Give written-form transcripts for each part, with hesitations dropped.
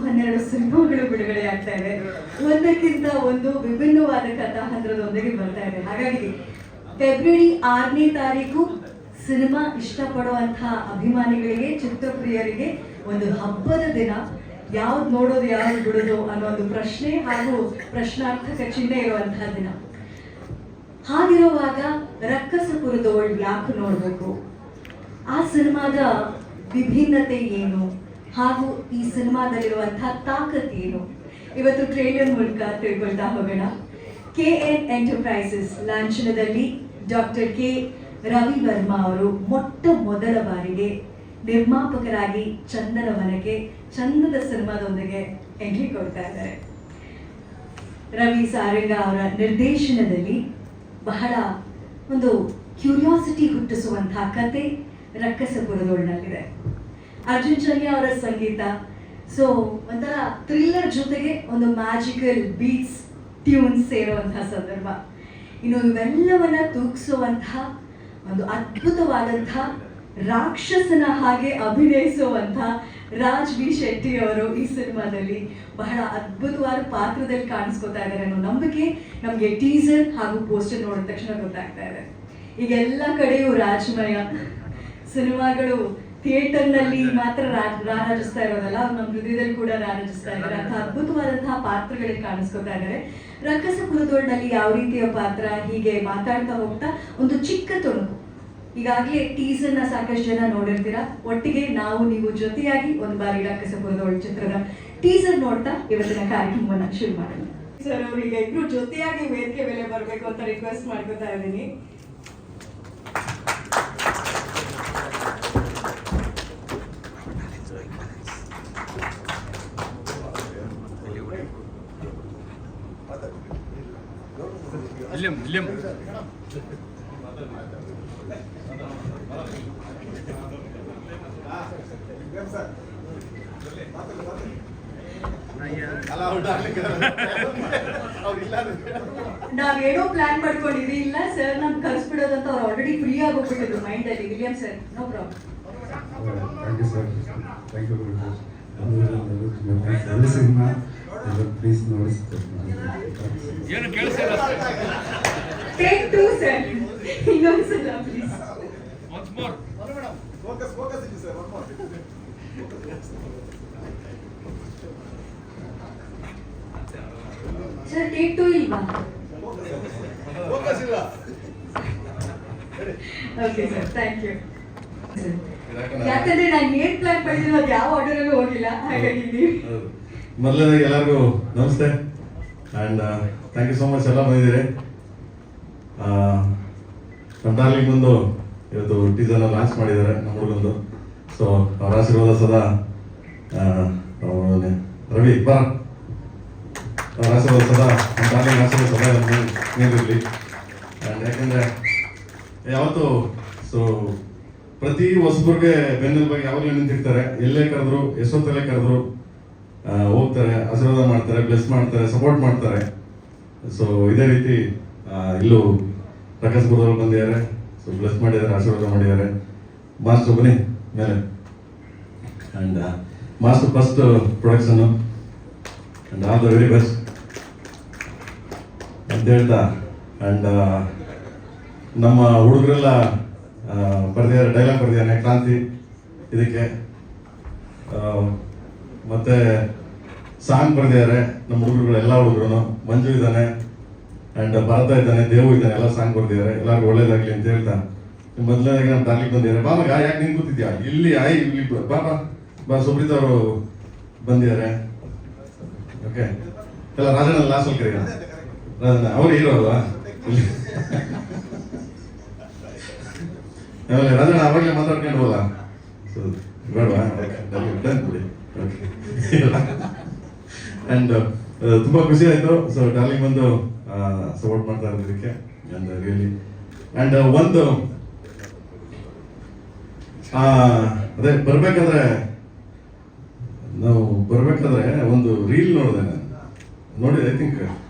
12 ಸಿನಿಮಾಗಳು ಬಿಡುಗಡೆ ಆಗ್ತಾ ಇದೆ. ಒಂದಕ್ಕಿಂತ ಒಂದು ವಿಭಿನ್ನವಾದ ಕಥಾಹಂದ್ರದೊಂದಿಗೆ ಬರ್ತಾ ಇದೆ. ಹಾಗಾಗಿ ಫೆಬ್ರವರಿ 6ನೇ ತಾರೀಕು ಸಿನಿಮಾ ಇಷ್ಟಪಡುವಂತಹ ಅಭಿಮಾನಿಗಳಿಗೆ, ಚಿತ್ರಪ್ರಿಯರಿಗೆ ಒಂದು ಹಬ್ಬದ ದಿನ. ಯಾವ್ದು ನೋಡೋದು ಯಾವ್ದು ಬಿಡೋದು ಅನ್ನೋ ಒಂದು ಪ್ರಶ್ನೆ ಹಾಗೂ ಪ್ರಶ್ನಾರ್ಥಕ ಚಿಹ್ನೆ ಇರುವಂತಹ ದಿನ. ಹಾಗಿರುವಾಗ ರಕ್ಕಸಪುರದವಳು ಯಾಕೆ ನೋಡಬೇಕು, ಆ ಸಿನಿಮಾದ ವಿಭಿನ್ನತೆ ಏನು ಹಾಗೂ ಈ ಸಿನಿಮಾದಲ್ಲಿರುವಂತಹ ತಾಕತ್ ಏನು, ಇವತ್ತು ಟ್ರೇಲರ್ ಮೂಲಕ ತಿಳ್ಕೊಳ್ತಾ ಹೋಗೋಣ. KN ಎಂಟರ್ಪ್ರೈಸಸ್ ಲಾಂಛನದಲ್ಲಿ ಡಾಕ್ಟರ್ ಕೆ ರವಿ ವರ್ಮಾ ಅವರು ಮೊಟ್ಟ ಮೊದಲ ಬಾರಿಗೆ ನಿರ್ಮಾಪಕರಾಗಿ ಚಂದನವನಕ್ಕೆ ಚಂದದ ಸಿನಿಮಾದೊಂದಿಗೆ ಎಂಟ್ರಿ ಕೊಡ್ತಾ ಇದ್ದಾರೆ. ರವಿ ಸಾರಂಗ ಅವರ ನಿರ್ದೇಶನದಲ್ಲಿ ಬಹಳ ಒಂದು ಕ್ಯೂರಿಯಾಸಿಟಿ ಹುಟ್ಟಿಸುವಂತಹ ಕತೆ ರಕ್ಕಸಪುರದೊಳನಲ್ಲಿದೆ. ಅರ್ಜುನ್ ಚನ್ಯ ಅವರ ಸಂಗೀತ, ಸೊ ಒಂಥರ ಥ್ರಿಲ್ಲರ್ ಜೊತೆಗೆ ಒಂದು ಮ್ಯಾಜಿಕಲ್ ಬೀಟ್ಸ್ ಟ್ಯೂನ್ಸ್ ಸೇರುವಂತಹ ಸಂದರ್ಭ. ಇನ್ನು ಇವೆಲ್ಲವನ್ನ ತೂಗಿಸುವಂತಹ ಒಂದು ಅದ್ಭುತವಾದಂತಹ ರಾಕ್ಷಸನ ಹಾಗೆ ಅಭಿನಯಿಸುವಂತಹ ರಾಜ್ ಬಿ ಶೆಟ್ಟಿ ಅವರು ಈ ಸಿನಿಮಾದಲ್ಲಿ ಬಹಳ ಅದ್ಭುತವಾದ ಪಾತ್ರದಲ್ಲಿ ಕಾಣಿಸ್ಕೊತಾ ಇದ್ದಾರೆ ಅನ್ನೋ ನಂಬಿಕೆ ನಮಗೆ ಟೀಸರ್ ಹಾಗೂ ಪೋಸ್ಟರ್ ನೋಡಿದ ತಕ್ಷಣ ಗೊತ್ತಾಗ್ತಾ ಇದೆ. ಈಗ ಎಲ್ಲ ಕಡೆಯೂ ರಾಜಮಯ ಸಿನಿಮಾಗಳು ಥಿಯೇಟರ್ನಲ್ಲಿ ಮಾತ್ರ ರಾರಾಜಿಸ್ತಾ ಇರೋದಲ್ಲ, ಅವ್ರು ನಮ್ಮ ಹೃದಯದಲ್ಲಿ ಕೂಡ ರಾರಾಜಿಸ್ತಾ ಇದ್ದಾರೆ. ಅಂತ ಅದ್ಭುತವಾದಂತಹ ಪಾತ್ರಗಳಿಗೆ ಕಾಣಿಸ್ಕೊತಾ ಇದ್ದಾರೆ. ರಕ್ಕಸಪುರದೊಳನಲ್ಲಿ ಯಾವ ರೀತಿಯ ಪಾತ್ರ, ಹೀಗೆ ಮಾತಾಡ್ತಾ ಹೋಗ್ತಾ ಒಂದು ಚಿಕ್ಕ ತುಣುಕು. ಈಗಾಗಲೇ ಟೀಸರ್ನ ಸಾಕಷ್ಟು ಜನ ನೋಡಿರ್ತೀರಾ. ಒಟ್ಟಿಗೆ ನಾವು ನೀವು ಜೊತೆಯಾಗಿ ಒಂದು ಬಾರಿ ರಕ್ಕಸಪುರದೊಳ ಚಿತ್ರದ ಟೀಸರ್ ನೋಡ್ತಾ ಇವತ್ತಿನ ಕಾರ್ಯಕ್ರಮವನ್ನ ಶುರು ಮಾಡೋಣ. ಸರ್, ಅವ್ರೀಗ ಇಬ್ರು ಜೊತೆಯಾಗಿ ವೇದಿಕೆ ಮೇಲೆ ಬರಬೇಕು ಅಂತ ರಿಕ್ವೆಸ್ಟ್ ಮಾಡ್ಕೊತಾ ಇದ್ದೀನಿ. ನಾವೇನೋ ಪ್ಲಾನ್ ಮಾಡ್ಕೊಂಡಿದ್ವಿ, ಇಲ್ಲ ಸರ್ ನಮ್ ಕರ್ಸ್ಬಿಡೋದಂತ ಅವ್ರು ಆಲ್ರೆಡಿ ಫ್ರೀ ಆಗೋಗ್ಬಿಟ್ಟಿದ್ರು ಮೈಂಡ್ ಅಲ್ಲಿ. William sir, no problem. Thank you sir, thank you ಎಲ್ಲ ಸಿನಿಮಾ ಪ್ಲೀಸ್ ನೋಡಿ. ಏನು ಕೇಳಿಸಿಲ್ಲ ಟೇಕ್ 2 ಸರ್, ಇನ್ನೊಂದ್ಸಲ please. Once more madam, focus ಇದೆ sir, one more. Sir take 2 ಇಲ್ವಾ? ಫೋಕಸ್ ಇಲ್ಲ. Okay sir, thank you. ಯಾಕಂದ್ರೆ ನಾನು ಏನ್ ಪ್ಲಾನ್ ಮಾಡಿದ್ರು ಅದು ಯಾವ ಆರ್ಡರ್ ಅಲ್ಲೂ ಹೋಗಿಲ್ಲ, ಹಾಗಾಗಿ ಮೊದಲನೇದಾಗಿ ಎಲ್ಲರಿಗೂ ನಮಸ್ತೆ and thank you so much. ಎಲ್ಲ ಬಂದಿದ್ದೀರಿ. ನಮ್ಮ ಡಾರ್ಲಿಂಗ್ ಬಂದು ಇವತ್ತು ಟೀಸರ್ನ ಲಾಂಚ್ ಮಾಡಿದ್ದಾರೆ ನಮ್ಮ ಹುಡುಗಂದು. ಸೊ ಅವ್ರ ಆಶೀರ್ವಾದ ಸದಾ ರವಿ ಬರ, ಅವ್ರ ಆಶೀರ್ವಾದ ಸದಾ ನಮ್ಮ ಡಾರ್ಲಿಂಗ್ ಆಶೀರ್ವಾದ ಸದಾ ನೀಡಿರಲಿ. ಆ್ಯಂಡ್ ಯಾಕೆಂದರೆ ಯಾವತ್ತು ಸೊ ಪ್ರತಿ ಹೊಸಬ್ರಿಗೆ ಬೆನ್ನೆಲುಬಾಗಿ ಯಾವಾಗಲೂ ನಿಂತಿರ್ತಾರೆ. ಎಲ್ಲೇ ಕರೆದ್ರು, ಎಷ್ಟೊತ್ತಲ್ಲೇ ಕರೆದ್ರು ಹೋಗ್ತಾರೆ, ಆಶೀರ್ವಾದ ಮಾಡ್ತಾರೆ, ಬ್ಲೆಸ್ ಮಾಡ್ತಾರೆ, ಸಪೋರ್ಟ್ ಮಾಡ್ತಾರೆ. ಸೊ ಇದೇ ರೀತಿ ಇಲ್ಲೂ ರಕ್ಕಸಪುರದವ್ರು ಬಂದಿದ್ದಾರೆ. ಸೊ ಬ್ಲೆಸ್ ಮಾಡಿದ್ದಾರೆ, ಆಶೀರ್ವಾದ ಮಾಡಿದ್ದಾರೆ. ಮಾಸ್ಟರ್ ಬನ್ನಿ ಮೇಲೆ. And master first production and all the very best ಅಂತ ಹೇಳ್ತಾ, ಆ್ಯಂಡ್ ನಮ್ಮ ಹುಡುಗರೆಲ್ಲ ಬರ್ದಿದ್ದಾರೆ, ಡೈಲಾಗ್ ಬರ್ದಿದ್ದಾನೆ ಕ್ರಾಂತಿ ಇದಕ್ಕೆ, ಮತ್ತೆ ಸಾಂಗ್ ಬರ್ದಿದ್ದಾರೆ ನಮ್ಮ ಹುಡುಗರುಗಳು, ಎಲ್ಲ ಹುಡುಗರು. ಮಂಜು ಇದ್ದಾನೆ ಆ್ಯಂಡ್ ಭರತ ಇದ್ದಾನೆ, ದೇವು ಇದ್ದಾನೆ, ಎಲ್ಲ ಸಾಂಗ್ ಬರ್ದಿದ್ದಾರೆ. ಎಲ್ಲರಿಗೂ ಒಳ್ಳೇದಾಗಲಿ ಅಂತ ಹೇಳ್ತಾ ಮೊದಲನೇದಾಗಿ ನಮ್ಮ ದಾರ್ಲಿಗೆ ಬಂದಿದ್ದಾರೆ. ಬಾ ಮಗ, ಯಾಕೆ ನಿಂಗೆ ಕೂತಿದ್ಯಾ ಇಲ್ಲಿ? ಇಲ್ಲಿ ಬಾ ಬಾ ಬಾ. ಸುಬ್ರೀತ್ ಅವರು ಬಂದಿದ್ದಾರೆ. ಓಕೆ, ಎಲ್ಲ ರಾಜಣ್ಣ ಲಾಸ್ಟ್ ಅಲ್ಲಿ ಕರೀಗ. ರಾಜಣ್ಣ ಅವ್ರು ಹೀರೋ ಅಲ್ವಾ? ಆಮೇಲೆ ರಾಜಣ್ಣ ಅವಾಗಲೇ ಮಾತಾಡ್ಕೊಂಡು ಹೋಗಲ್ಲ, ಸೊ ಬೇಡವಾ? ಡನ್ ಬಿಡಿ. ಆ್ಯಂಡ್ ತುಂಬ ಖುಷಿ ಆಯಿತು. ಸೊ ಡಾರ್ಲಿಂಗ್ ಬಂದು ಸಪೋರ್ಟ್ ಮಾಡ್ತಾ ಇರೋದಕ್ಕೆ ಆ್ಯಂಡ್ ರಿಯಲಿ. ಆ್ಯಂಡ್ ಒಂದು ಅದೇ ಬರ್ಬೇಕಾದ್ರೆ ಒಂದು ರೀಲ್ ನೋಡಿದೆ ನಾನು. ನೋಡಿ, ಐ ಥಿಂಕ್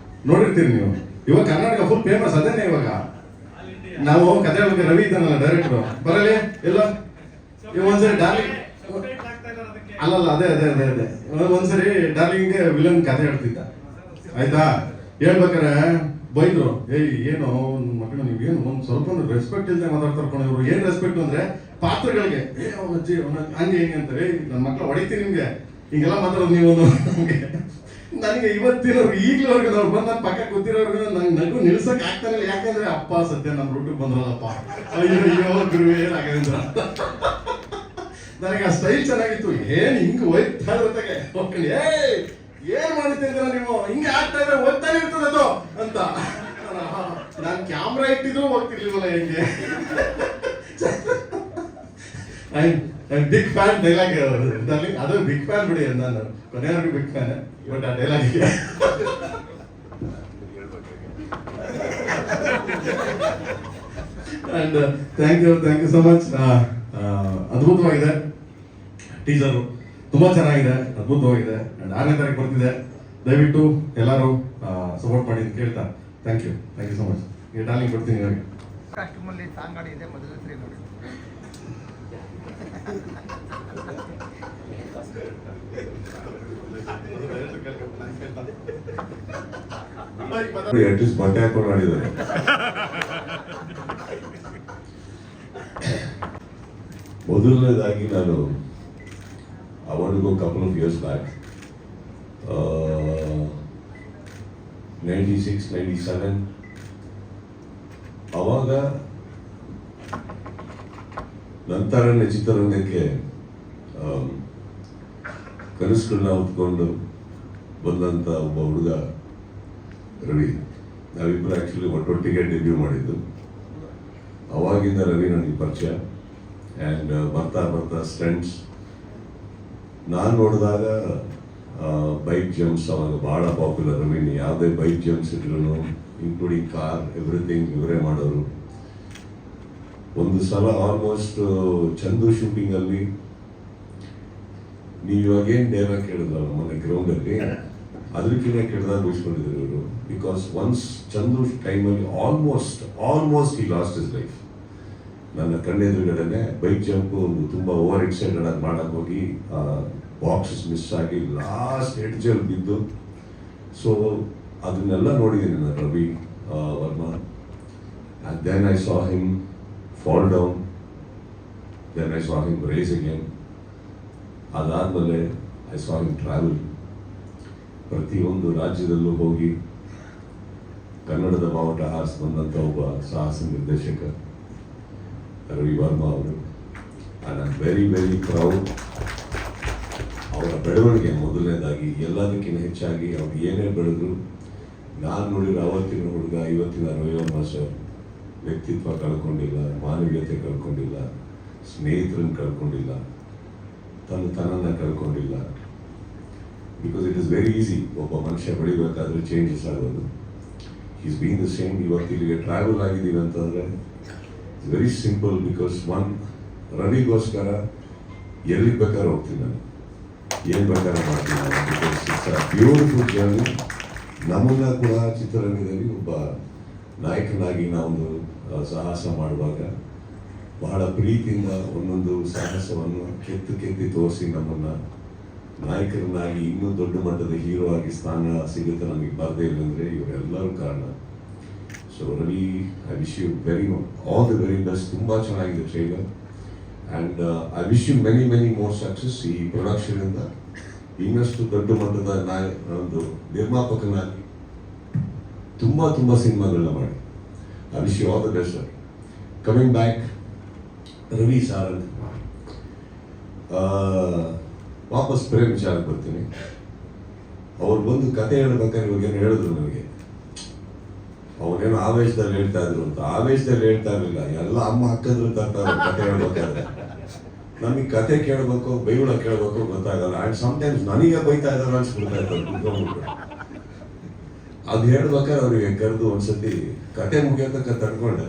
ನೋಡಿರ್ತೀರಿ ನೀವು. ಇವಾಗ ಕರ್ನಾಟಕ ಫುಲ್ ಫೇಮಸ್ ಅದೇನೆ. ಇವಾಗ ನಾವು ಕತೆ ಹೇಳ್ಬೇಕು, ರವಿ ಇದ್ದಾನಲ್ಲ ಡೈರೆಕ್ಟರ್, ಬರಲಿ ಎಲ್ಲ ಒಂದ್ಸರಿ ಡಾರ್ಲಿಂಗ್ ಅಲ್ಲಲ್ಲ ಅದೇ ಒಂದ್ಸರಿ ಡಾರ್ಲಿಂಗ್ಗೆ ವಿಲನ್ ಕಥೆ ಹೇಳ್ತಿದ್ದ ಆಯ್ತಾ, ಹೇಳ್ಬೇಕಾರೆ ಬೈದ್ರು, ಏನು ಮಕ್ಕಳು ನೀವೇನು ಒಂದ್ ಸ್ವಲ್ಪ ರೆಸ್ಪೆಕ್ಟ್ ಇಲ್ಲದೆ ಮಾತಾಡ್ತಾರೆ ಇವ್ರು. ಏನ್ ರೆಸ್ಪೆಕ್ಟ್ ಅಂದ್ರೆ ಪಾತ್ರಗಳಿಗೆ ಅಜ್ಜಿ ಹಂಗೆ ಹಿಂಗೆ ಅಂತಾರೆ, ನನ್ನ ಮಕ್ಳು ಹೊಡಿತೀನಿ ನಿಮ್ಗೆ ಹಿಂಗೆಲ್ಲ ಮಾತಾಡೋದು ನೀವು ನನಗೆ ಇವತ್ತಿನವ್ರು ಈಗ್ಲವರೆಗೂ ನಾವು ಬಂದು ನನ್ನ ಪಕ್ಕ ಕೂತಿರೋರ್ಗು ನಂಗೆ ನಗು ನಿಲ್ಸಕ್ ಆಗ್ತಾನೆ ಇಲ್ಲ. ಯಾಕಂದ್ರೆ ಅಪ್ಪ ಸತ್ಯ ನಮ್ಮ ರೂಟಿಗೆ ಬಂದ್ರಲ್ಲಪ್ಪ, ಅಯ್ಯೋ ಗುರು ಏನಾಗಿದೆ ನನಗೆ ಆ ಸ್ಟೈಲ್ ಚೆನ್ನಾಗಿತ್ತು. ಏನ್ ಹಿಂಗ್ ಹೋಯ್ತಾ ಇರತ್ತಾಗೆ ಏನ್ ಮಾಡ್ತಿದ್ದೀರ ನೀವು, ಹಿಂಗೆ ಆಗ್ತಾ ಇದ್ರೆ ಹೋಗ್ತಾನೆ ಇರ್ತದೆ ಅದು ಅಂತ. ನಾನು ಕ್ಯಾಮ್ರಾ ಇಟ್ಟಿದ್ರು ಹೋಗ್ತಿರ್ಲಿಲ್ವಲ್ಲ ಹೆಂಗೆ. ಬಿಗ್ ಫ್ಯಾನ್ ಡೈಲಾಗ್ ಅದು ಬಿಗ್ ಫ್ಯಾನ್ ಬಿಡಿ, ನಾನು ಕೊನೆಯವರೆಗೂ ಬಿಗ್ ಫ್ಯಾನ್. ಬಟ್ ಆ dialogue and thank you so much. ಅದ್ಭುತವಾಗಿದೆ ಟೀಸರು, ತುಂಬಾ ಚೆನ್ನಾಗಿದೆ, ಅದ್ಭುತವಾಗಿದೆ. ಅಂಡ್ 6ನೇ ತಾರೀಕು ಬರ್ತಿದೆ, ದಯವಿಟ್ಟು ಎಲ್ಲರೂ ಸಪೋರ್ಟ್ ಮಾಡಿ ಅಂತ ಕೇಳ್ತಾ ಥ್ಯಾಂಕ್ ಯು ಸೋ ಮಚ್. ಈ ಡಾರ್ಲಿಂಗ್ ಕೊಡ್ತೀನಿ ನನಗೆ. ಕಾಸ್ಟ್ಯೂಮಲ್ಲಿ ಸಾಂಗ್ ಆಡಿದೆ ಮೊದಲ ಸರಿ ನೋಡಿ. ಅಟ್ಲೀಸ್ಟ್ ಬಟ್ಟೆ ಹಾಕೊಂಡು ಆಡಿದ್ದಾರೆ. ಮೊದಲನೇದಾಗಿ ನಾನು I want to go a couple of years back, 96, 97. ಅವಾಗ ನಂತರನೇ ಚಿತ್ರರಂಗಕ್ಕೆ ಕನಸುಗಳನ್ನ ಹೊತ್ಕೊಂಡು ಬಂದಂಥ ಒಬ್ಬ ಹುಡುಗ ರವಿ. ನಾವಿಬ್ಬರು ಆ್ಯಕ್ಚುಲಿ ಒಟ್ಟೊಟ್ಟಿಗೆ ಡೆಬ್ಯೂ ಮಾಡಿದ್ದು. ಅವಾಗಿಂದ ರವಿ ನನಗೆ ಪರಿಚಯ. ಆ್ಯಂಡ್ ಬರ್ತಾ ಸ್ಟಂಟ್ಸ್ ನಾನು ನೋಡಿದಾಗ ಬೈಕ್ ಜಂಪ್ಸ್ ಅವಾಗ ಭಾಳ ಪಾಪ್ಯುಲರ್. ರವಿನಿ ಯಾವುದೇ ಬೈಕ್ ಜಂಪ್ಸ್ ಇದ್ರು ಇನ್ಕ್ಲೂಡಿಂಗ್ ಕಾರ್ ಎವ್ರಿಥಿಂಗ್ ಇವರೇ ಮಾಡೋರು. ಒಂದು ಸಲ ಆಲ್ಮೋಸ್ಟ್ ಚಂದು ಶೂಟಿಂಗಲ್ಲಿ ನೀವು ಇವಾಗೇನು ಡೈಲಾಗ್ ಕೇಳಿದ್ರಲ್ಲ ಮೊನ್ನೆ ಗ್ರೌಂಡಲ್ಲಿ, ಅದಕ್ಕಿಂತ ಕೆಟ್ಟದಾಗ ಉಳಿಸ್ಕೊಂಡಿದ್ರು ಇವರು. ಬಿಕಾಸ್ ಒನ್ಸ್ ಚಂದು ಟೈಮಲ್ಲಿ ಆಲ್ಮೋಸ್ಟ್ ಈ ಲಾಸ್ಟ್ ಇಸ್ ಲೈಫ್. ನನ್ನ ಕಣ್ಣೆದುರುಗಡೆನೆ ಬೈಕ್ ಜಂಪ್ ಒಂದು ತುಂಬ ಓವರ್ ಎಕ್ಸೈಟೆಡ್ ಆಗಿ ಮಾಡಕ್ಕೆ ಹೋಗಿ ಬಾಕ್ಸಸ್ ಮಿಸ್ ಆಗಿ ಲಾಸ್ಟ್ ಎಡ್ಜಲ್ಲಿ ಬಿದ್ದು. ಸೊ ಅದನ್ನೆಲ್ಲ ನೋಡಿದ್ದೀನಿ ನಾನು Ravi Varma. And then I saw him fall down, then I saw him rise again. ಅದಾದಮೇಲೆ ಐ ಸಾ ಹಿಮ್ ಟ್ರಾವೆಲ್. ಪ್ರತಿಯೊಂದು ರಾಜ್ಯದಲ್ಲೂ ಹೋಗಿ ಕನ್ನಡದ ಬಾವುಟ ಹಾರಿಸಿ ಬಂದಂಥ ಒಬ್ಬ ಸಾಹಸ ನಿರ್ದೇಶಕ ರವಿ ವರ್ಮಾ ಅವರು. And I am very proud. ಅವರ ಬೆಳವಣಿಗೆ ಮೊದಲನೇದಾಗಿ ಎಲ್ಲದಕ್ಕಿಂತ ಹೆಚ್ಚಾಗಿ ಅವ್ರು ಏನೇ ಬೆಳೆದ್ರು, ನಾನು ನೋಡಿರೋ ಅವತ್ತಿನ ಹುಡುಗ ಇವತ್ತಿನ ರವಿ ವರ್ಮಾ ಸರ್ ವ್ಯಕ್ತಿತ್ವ ಕಳ್ಕೊಂಡಿಲ್ಲ, ಮಾನವೀಯತೆ ಕಳ್ಕೊಂಡಿಲ್ಲ, ಸ್ನೇಹಿತರನ್ನು ಕಳ್ಕೊಂಡಿಲ್ಲ, ತನ್ನನ್ನು ಕಳ್ಕೊಂಡಿಲ್ಲ. Because it is very easy ಒಬ್ಬ ಮನುಷ್ಯ ಬೆಳಿಬೇಕಾದ್ರೆ ಚೇಂಜಸ್ ಆಗೋದು. Is been the same. ಇವತ್ತು ಇಲ್ಲಿಗೆ ಟ್ರಾವೆಲ್ ಆಗಿದ್ದೀವಿ ಅಂತಂದರೆ ಇಟ್ಸ್ ವೆರಿ ಸಿಂಪಲ್. ಬಿಕಾಸ್ ರವಿಗೋಸ್ಕರ ಎಲ್ಲಿಗೆ ಬೇಕಾದ್ರೆ ಹೋಗ್ತೀನಿ ನಾನು, ಏನು ಬೇಕಾದ್ರೆ ಮಾಡ್ತೀನಿ ನಾನು. Because it's a beautiful journey. ನಮ್ಮನ್ನ ಕೂಡ ಚಿತ್ರರಂಗದಲ್ಲಿ ಒಬ್ಬ ನಾಯಕನಾಗಿ ನಾವು ಸಾಹಸ ಮಾಡುವಾಗ ಬಹಳ ಪ್ರೀತಿಯಿಂದ ಒಂದೊಂದು ಸಾಹಸವನ್ನು ಕೆತ್ತಿ ತೋರಿಸಿ ನಮ್ಮನ್ನು ನಾಯಕರನ್ನಾಗಿ ಇನ್ನೂ ದೊಡ್ಡ ಮಟ್ಟದ ಹೀರೋ ಆಗಿ ಸ್ಥಾನ ಸಿಗುತ್ತೆ ನಮಗೆ ಬರದೇ ಇಲ್ಲ ಅಂದರೆ ಇವರೆಲ್ಲರೂ ಕಾರಣ. So Ravi, I wish you all the very best. ತುಂಬ ಚೆನ್ನಾಗಿದೆ trailer. And I wish you many more success. ಈ ಪ್ರೊಡಕ್ಷನಿಂದ ಇನ್ನಷ್ಟು ದೊಡ್ಡ ಮಟ್ಟದ ಒಂದು ನಿರ್ಮಾಪಕನಾಗಿ ತುಂಬ ಸಿನಿಮಾಗಳನ್ನ ಮಾಡಿ. I wish you all the best sir. Coming back Ravi Sarang, ವಾಪಸ್ ಪ್ರೇಮ್ ವಿಚಾರಕ್ಕೆ ಬರ್ತೀನಿ. ಅವ್ರು ಬಂದು ಕತೆ ಹೇಳ್ಬೇಕಾದ್ರೆ ಇವಾಗೇನು ಹೇಳಿದ್ರು ನನಗೆ, ಅವನೇನು ಆವೇಶದಲ್ಲಿ ಹೇಳ್ತಾ ಇದ್ರು ಅಂತ. ಆವೇಶದಲ್ಲಿ ಹೇಳ್ತಾ ಇರಲಿಲ್ಲ, ಎಲ್ಲ ಅಮ್ಮ ಅಕ್ಕಂದ್ರು ತರ್ತಾರೆ ಕತೆ ಹೇಳ್ಬೇಕಾದ್ರೆ. ನಮಗೆ ಕತೆ ಕೇಳಬೇಕು ಬೈಗುಳ ಕೇಳಬೇಕು ಗೊತ್ತಾಗಲ್ಲ. ಆ್ಯಂಡ್ ಸಮ್ಟೈಮ್ಸ್ ನನಗೆ ಬೈತಾ ಇದ್ದಾರೆ ಅನ್ಸ್ಬಿಡ್ತಾ ಇರ್ತಾರೆ ಕುತ್ಕೊಂಡ್ಬಿಟ್ಟು. ಅದು ಹೇಳ್ಬೇಕಾದ್ರೆ ಅವ್ರಿಗೆ ಕರೆದು ಒಂದ್ಸತಿ ಕತೆ ಮುಗಿಯೋತಕ್ಕ ತಡ್ಕೊಂಡೆ.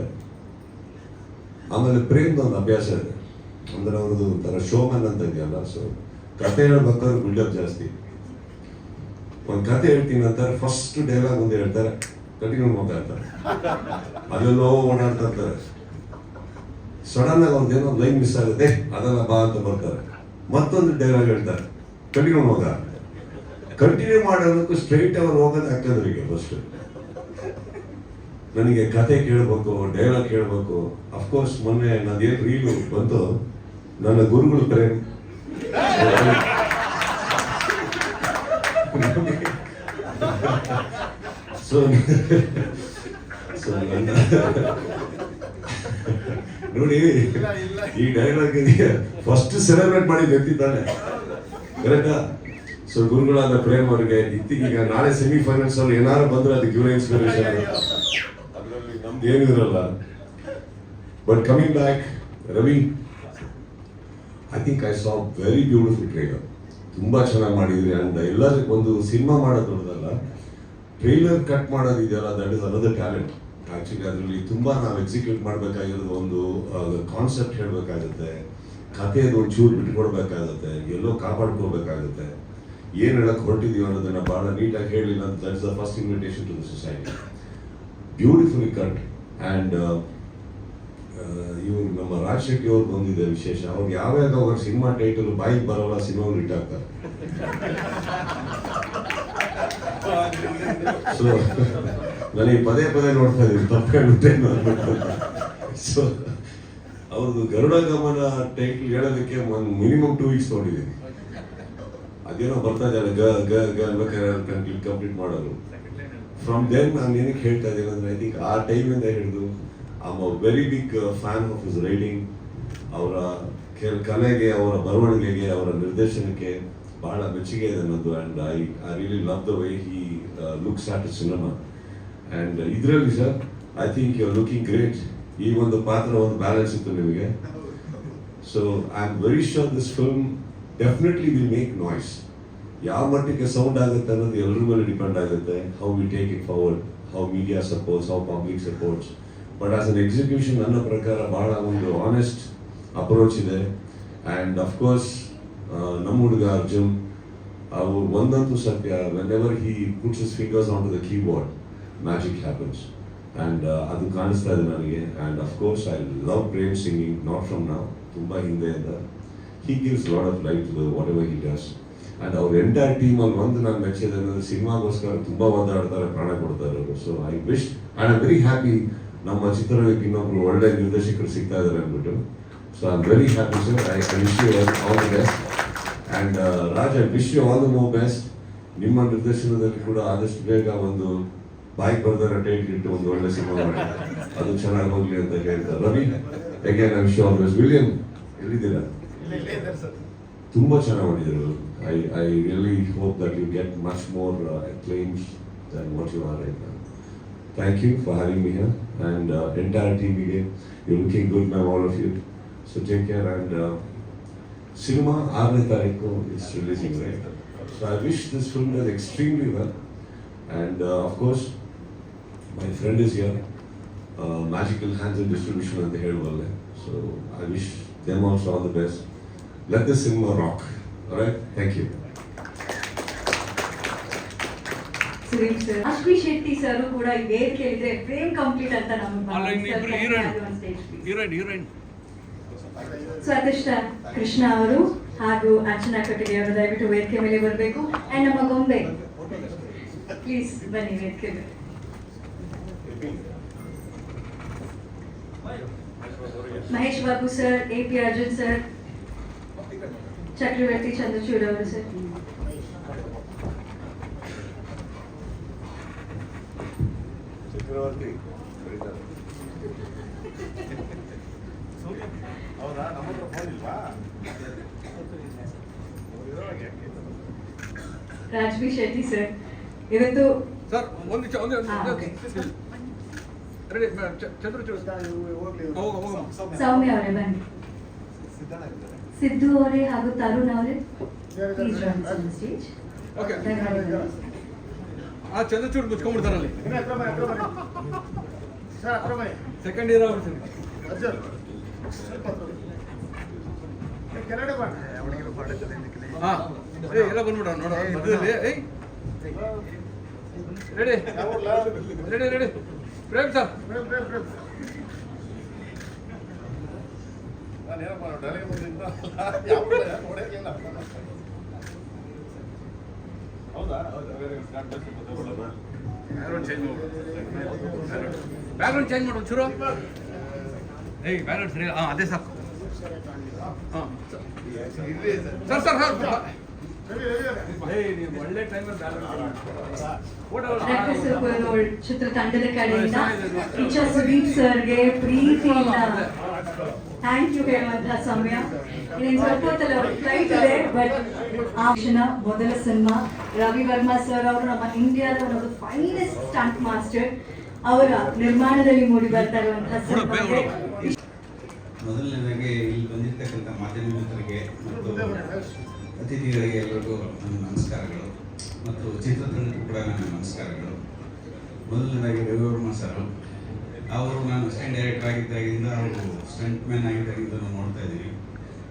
ಆಮೇಲೆ ಪ್ರೇಮ್ದು ಒಂದು ಅಭ್ಯಾಸ ಇದೆ, ಅಂದ್ರೆ ಅವ್ರದ್ದು ಒಂಥರ ಶೋಮನ್ ಅಂತ ಇದೆಯಲ್ಲ. ಸೊ ಕತೆ ಹೇಳ್ಬೇಕಾದ್ರೆ ಬಿಲ್ಡಪ್ ಜಾಸ್ತಿ. ಒಂದು ಕತೆ ಹೇಳ್ತೀನಿ ಅಂತಾರೆ, ಫಸ್ಟ್ ಡೈಲಾಗ್ ಒಂದು ಹೇಳ್ತಾರೆ, ಕಂಟಿನ್ಯೂ ಮಾತಾಡ್ತಾರೆ, ಅಲ್ಲೆಲ್ಲೋ ಓಡಾಡ್ತಾ ಇರ್ತಾರೆ. ಸಡನ್ ಆಗಿ ಅವ್ರದ್ದೇನೋ ಲೈನ್ ಮಿಸ್ ಆಗುತ್ತೆ, ಅದನ್ನ ಬಾ ಅಂತ ಬರ್ತಾರೆ. ಮತ್ತೊಂದು ಡೈಲಾಗ್ ಹೇಳ್ತಾರೆ, ಕಂಟಿನ್ಯೂ ಮಗ, ಕಂಟಿನ್ಯೂ ಮಾಡೋದಕ್ಕೂ ಸ್ಟ್ರೈಟ್ ಅವ್ರು ಹೋಗೋದು ಹಾಕೋದ್ರಿಗೆ ಫಸ್ಟ್. ನನಗೆ ಕತೆ ಕೇಳಬೇಕು, ಡೈಲಾಗ್ ಕೇಳಬೇಕು. ಅಫ್ಕೋರ್ಸ್ ಮೊನ್ನೆ ನಂದೇನು ರೀಲು ಬಂತು, ನನ್ನ ಗುರುಗಳು ಪ್ರೇಮ್ ಸೊ ನೋಡಿ, ಈ ಡೈಲಾಗ್ ಫಸ್ಟ್ ಸೆಲೆಬ್ರೇಟ್ ಮಾಡಿದ ವ್ಯಕ್ತಿ ತಾನೆ, ಕರೆಕ್ಟಾ? ಸೊ ಗುರುಗಳಾದ ಪ್ರೇಮ್ ಅವರಿಗೆ ಈಗ ನಾಳೆ ಸೆಮಿಫೈನಲ್ಸ್ ಅಲ್ಲಿ ಏನಾರು ಬಂದ್ರೆ ಅದಕ್ಕೆ ಇವರೇ ಇನ್ಸ್ಪಿರೇಷನ್, ಅದರಲ್ಲಿ ನಮ್ದು ಏನು ಇರಲ್ಲ. But coming back, Ravi, I think I saw very beautiful trailer. ತುಂಬಾ ಚೆನ್ನಾಗಿ ಮಾಡಿದ್ರಿ. ಅಂಡ್ ಎಲ್ಲರಿಗೂ ಒಂದು ಸಿನಿಮಾ ಮಾಡೋದು ದೊಡ್ಡದಲ್ಲ, ಟ್ರೈಲರ್ ಕಟ್ ಮಾಡೋದಿದೆಯಲ್ಲ, that is another talent. Actually ಅದರಲ್ಲಿ ತುಂಬಾ ನಾವು ಎಕ್ಸಿಕ್ಯೂಟ್ ಮಾಡಬೇಕಾಗಿರೋದು, ಒಂದು ಕಾನ್ಸೆಪ್ಟ್ ಹೇಳಬೇಕಾಗುತ್ತೆ, ಕಥೆದು ಒಂಚೂರು ಬಿಟ್ಕೊಡ್ಬೇಕಾಗುತ್ತೆ, ಎಲ್ಲೋ ಕಾಪಾಡ್ಕೋಬೇಕಾಗುತ್ತೆ, ಏನು ಹೇಳಕ್ ಹೊರಟಿದೀವಿ ಅನ್ನೋದನ್ನ ಬಹಳ ನೀಟಾಗಿ ಹೇಳಿಲ್ಲ. That is the first invitation to the society. Beautifully cut. And ಇವ್ರು ನಮ್ಮ ರಾಜ್ ಶೆಟ್ಟಿ ಅವ್ರು ಬಂದಿದೆ ವಿಶೇಷ. ಅವ್ರು ಯಾವ್ಯಾವ ಅವ್ರ ಸಿನಿಮಾ ಟೈಟಲ್ ಬಾಯಿಗೆ ಬರೋಲ್ಲ, ಸಿನಿಮಾಗಳು ಹಿಟ್ ಆಗ್ತಾರೆ. ಸೊ ನನಗೆ ಪದೇ ಪದೇ ನೋಡ್ತಾ ಇದ್ದೀನಿ, ತಪ್ಪಿಬಿಟ್ಟೆ. ಸೊ ಅವ್ರದ್ದು ಗರುಡ ಗಮನ ಟೈಟಲ್ ಹೇಳೋದಕ್ಕೆ ಒಂದು ಮಿನಿಮಮ್ 2 weeks ನೋಡಿದ್ದೀನಿ. ಅದೇನೋ ಬರ್ತಾ ಇದ್ದಾರೆ ಗ ಗ ಗ ಅನ್ಬೇಕಾದ್ರೆ ಕಂಪ್ಲೀಟ್ ಮಾಡೋದು. ಫ್ರಮ್ ದೆನ್ ನಾನು ಏನಕ್ಕೆ ಹೇಳ್ತಾ ಇದ್ದೀನಿ ಅಂದ್ರೆ, ಐ ಥಿಂಕ್ ಆ ಟೈಮಿಂದ ಹಿಡಿದು I am a very big fan of his writing. ಅವರ ಕಲೆಗೆ, ಅವರ ಬರವಣಿಗೆಗೆ, ಅವರ ನಿರ್ದೇಶನಕ್ಕೆ ಬಹಳ ಮೆಚ್ಚುಗೆ ಇದೆ ನನ್ನದು. And I really love the way he looks at a cinema. And ಇದರಲ್ಲಿ sir, I think you are looking great. ಈ ಒಂದು ಪಾತ್ರ ಒಂದು ಬ್ಯಾಲೆನ್ಸ್ ಇತ್ತು ನಿಮಗೆ. So I am very sure this film definitely will make noise. ಯಾವ ಮಟ್ಟಿಗೆ sound ಆಗುತ್ತೆ ಅನ್ನೋದು ಎಲ್ಲರ ಮೇಲೆ ಡಿಪೆಂಡ್ ಆಗುತ್ತೆ. How we take it forward, how media supports, how public supports. But as an execution ನನ್ನ ಪ್ರಕಾರ ಬಹಳ ಒಂದು ಆನೆಸ್ಟ್ ಅಪ್ರೋಚ್ ಇದೆ. ಆ್ಯಂಡ್ ಅಫ್ಕೋರ್ಸ್ ನಮ್ಮ ಹುಡುಗ ಅರ್ಜುನ್, ಅವ್ರು ಒಂದಂತೂ ಸತ್ಯ, whenever he puts his fingers on to the keyboard, magic happens. And ಅದು ಕಾಣಿಸ್ತಾ ಇದೆ ನನಗೆ. And of course I love Prem singing, not from now, ತುಂಬ ಹಿಂದೆಯಿಂದ. He gives lot of life to the whatever he does. And ಅವ್ರ entire ಟೀಮಲ್ಲಿ ಒಂದು ನಾನು ಮೆಚ್ಚಿದೆ ಅಂದರೆ, ಸಿನಿಮಾಗೋಸ್ಕರ ತುಂಬ ಒದ್ದಾಡ್ತಾರೆ, ಪ್ರಾಣ ಕೊಡ್ತಾರೆ ಅವರು. So I wish, and I am very happy ನಮ್ಮ ಚಿತ್ರರಂಗಕ್ಕೆ ಇನ್ನೊಬ್ರು ಒಳ್ಳೆ ನಿರ್ದೇಶಕರು ಸಿಗ್ತಾ ಇದ್ದಾರೆ ಅಂದ್ಬಿಟ್ಟು. So I am very happy sir. I wish you all the best. And Raj, I wish you all the more best. ನಿಮ್ಮ ನಿರ್ದೇಶನದಲ್ಲಿ ಕೂಡ ಆದಷ್ಟು ಬೇಗ ಒಂದು ಬಾಯ್ಗೆ ಬರ್ದಾರ ಟೈಟ್ಲ್ ಇಟ್ಟು ಒಂದು ಒಳ್ಳೆ ಸಿನಿಮಾ ಮಾಡಿ, ಅದು ಚೆನ್ನಾಗಿ ಹೋಗ್ಲಿ ಅಂತ ಹೇಳ್ತಾರೆ. Ravi, again I wish you all the best. William, ಎಲ್ಲಿದ್ದೀರಾ? ತುಂಬ ಚೆನ್ನಾಗಿ ಮಾಡಿದ್ರು. I really hope that you get much more acclaims than what you are right now. Thank you for having me here, and entire team again. You're looking good, ma'am, all of you. So take care. And cinema 6ನೇ ತಾರೀಕು is releasing, right? So I wish this film does extremely well. And of course, my friend is here. Magical Hands and Distribution and the Helvalle. So I wish them also all the best. Let the cinema rock. All right? Thank you. Suresh sir, Ashwi Shetty sir ಕೂಡ ಈ ವೇದಿಕೆ ಹೇಳಿದ್ರೆ Prem complete ಅಂತ ಅಲ್ಲ, ಇನ್ನಿಬ್ರು heroine. ಸ್ವಾದಿಷ್ಟ ಕೃಷ್ಣ ಅವರು ಹಾಗೂ ಅರ್ಚನಾ ಕಟೀಲ್ ಅವರು ದಯವಿಟ್ಟು ವೇದಿಕೆ ಮೇಲೆ ಬರಬೇಕು. ಅಂಡ್ ನಮ್ಮ ಗೊಂಬೆ ಪ್ಲೀಸ್ ಬನ್ನಿ ವೇದಿಕೆ ಮೇಲೆ. Mahesh Babu sir, AP Arjun sir, Chakravarthi Chandrachud ಅವರು ಸರ್. ಚಕ್ರವರ್ತಿ ಹೌದಾ? ನಮ್ಮ ಹತ್ರ ಫೋನ್ ಇಲ್ವಾ? ರಾಜ್ಬಿ ಶೆಟ್ಟಿ ಸರ್, ಇವತ್ತು ಸರ್ ಒಂದು ರೆಡಿ. ಚಂದ್ರಚೂಡ್ ಸೌಮ್ಯ ಅವರೇ ಬನ್ನಿ. ಸಿದ್ದು ಅವರೇ ಹಾಗೂ ತರುಣ್ ಅವರೇ ಸ್ಟೇಜ್. ಓಕೆ, ಆ ಚಂದ್ರಚೂಡ್ ಮುಚ್ಕೊಂಡ್ಬಿಡ್ತಾರಲ್ಲಿ. ಸೆಕೆಂಡ್ ಇಯರ್ ಆಗ್ಬಿಡ್ತೀನಿ. ಹಾ, ಎಲ್ಲ ಬಂದ್ಬಿಡ ನೋಡ ಮಧ್ಯದಲ್ಲಿ. Ready ready ready. Prem sir, ನಾನೇನಪ್ಪ ಡೈರೆಕ್ಟ್ ಬಂದಿದ್ದ ಯಾವ ನೋಡಿರ್ಲಿಲ್ಲ. ಹೌದಾ? ಬ್ಯಾಕ್ಗ್ರೌಂಡ್ ಚೇಂಜ್ ಮಾಡು ಒಂಚೂರು. ಏಯ್ ಬ್ಯಾಕ್ಗ್ರೌಂಡ್ ಸರಿ ಅದೇ ಸಾಕು. ಹಾಂ ಸರ್ ಏಯ್ ನೀವು ಒಳ್ಳೆ ಟೈಮಲ್ಲಿ ರಕ್ಕಸಪುರದೋಳ್ ಚಿತ್ರತಂಡದ ಕಡೆಯಿಂದ ಟೀಚರ್ ಸುದೀಪ್ ಸರ್ಗೆ ಪ್ರೀತಿಯಿಂದ ಥ್ಯಾಂಕ್ ಯು ಹೇಳುವಂತಹ ಸಮಯ. ಇನ್ನೇನು ಸ್ವಲ್ಪ ಹೊತ್ತಲ್ಲಿ ಅವ್ರ ಫ್ಲೈಟ್ ಇದೆ, ಬಟ್ ಆ ಕ್ಷಣ ಮೊದಲ ಸಿನಿಮಾ ರವಿ ವರ್ಮಾ ಸರ್ ಅವರು ನಮ್ಮ ಇಂಡಿಯಾದ ಒಂದು ಫೈನೆಸ್ಟ್ ಸ್ಟಂಟ್ ಮಾಸ್ಟರ್ ಅವರ ನಿರ್ಮಾಣದಲ್ಲಿ ಮೂಡಿ ಬರ್ತಾ ಇರುವಂತಹ ಸಿನಿಮಾಗೆ ಮೊದಲನೇದಾಗಿ ಇಲ್ಲಿ ಬಂದಿರ್ತಕ್ಕಂಥ ಮಾಧ್ಯಮ ಮಿತ್ರರಿಗೆ ಮತ್ತು ಅತಿಥಿಗಳಿಗೆ ಎಲ್ಲರಿಗೂ ನನ್ನ ನಮಸ್ಕಾರಗಳು ಮತ್ತು ಚಿತ್ರತಂಡಕ್ಕೂ ಕೂಡ ನನ್ನ ನಮಸ್ಕಾರಗಳು. ಮೊದಲನೇದಾಗಿ ರವಿ ವರ್ಮಾ ಸರ್ ಅವರು ನಾನು ಅಸಿಸ್ಟೆಂಟ್ ಡೈರೆಕ್ಟರ್ ಆಗಿದ್ದಾಗಿಂದ ಅವರು ಸ್ಟಂಟ್ ಮ್ಯಾನ್ ಆಗಿದ್ದಾಗಿಂದ ನಾವು ನೋಡ್ತಾ ಇದ್ದೀವಿ.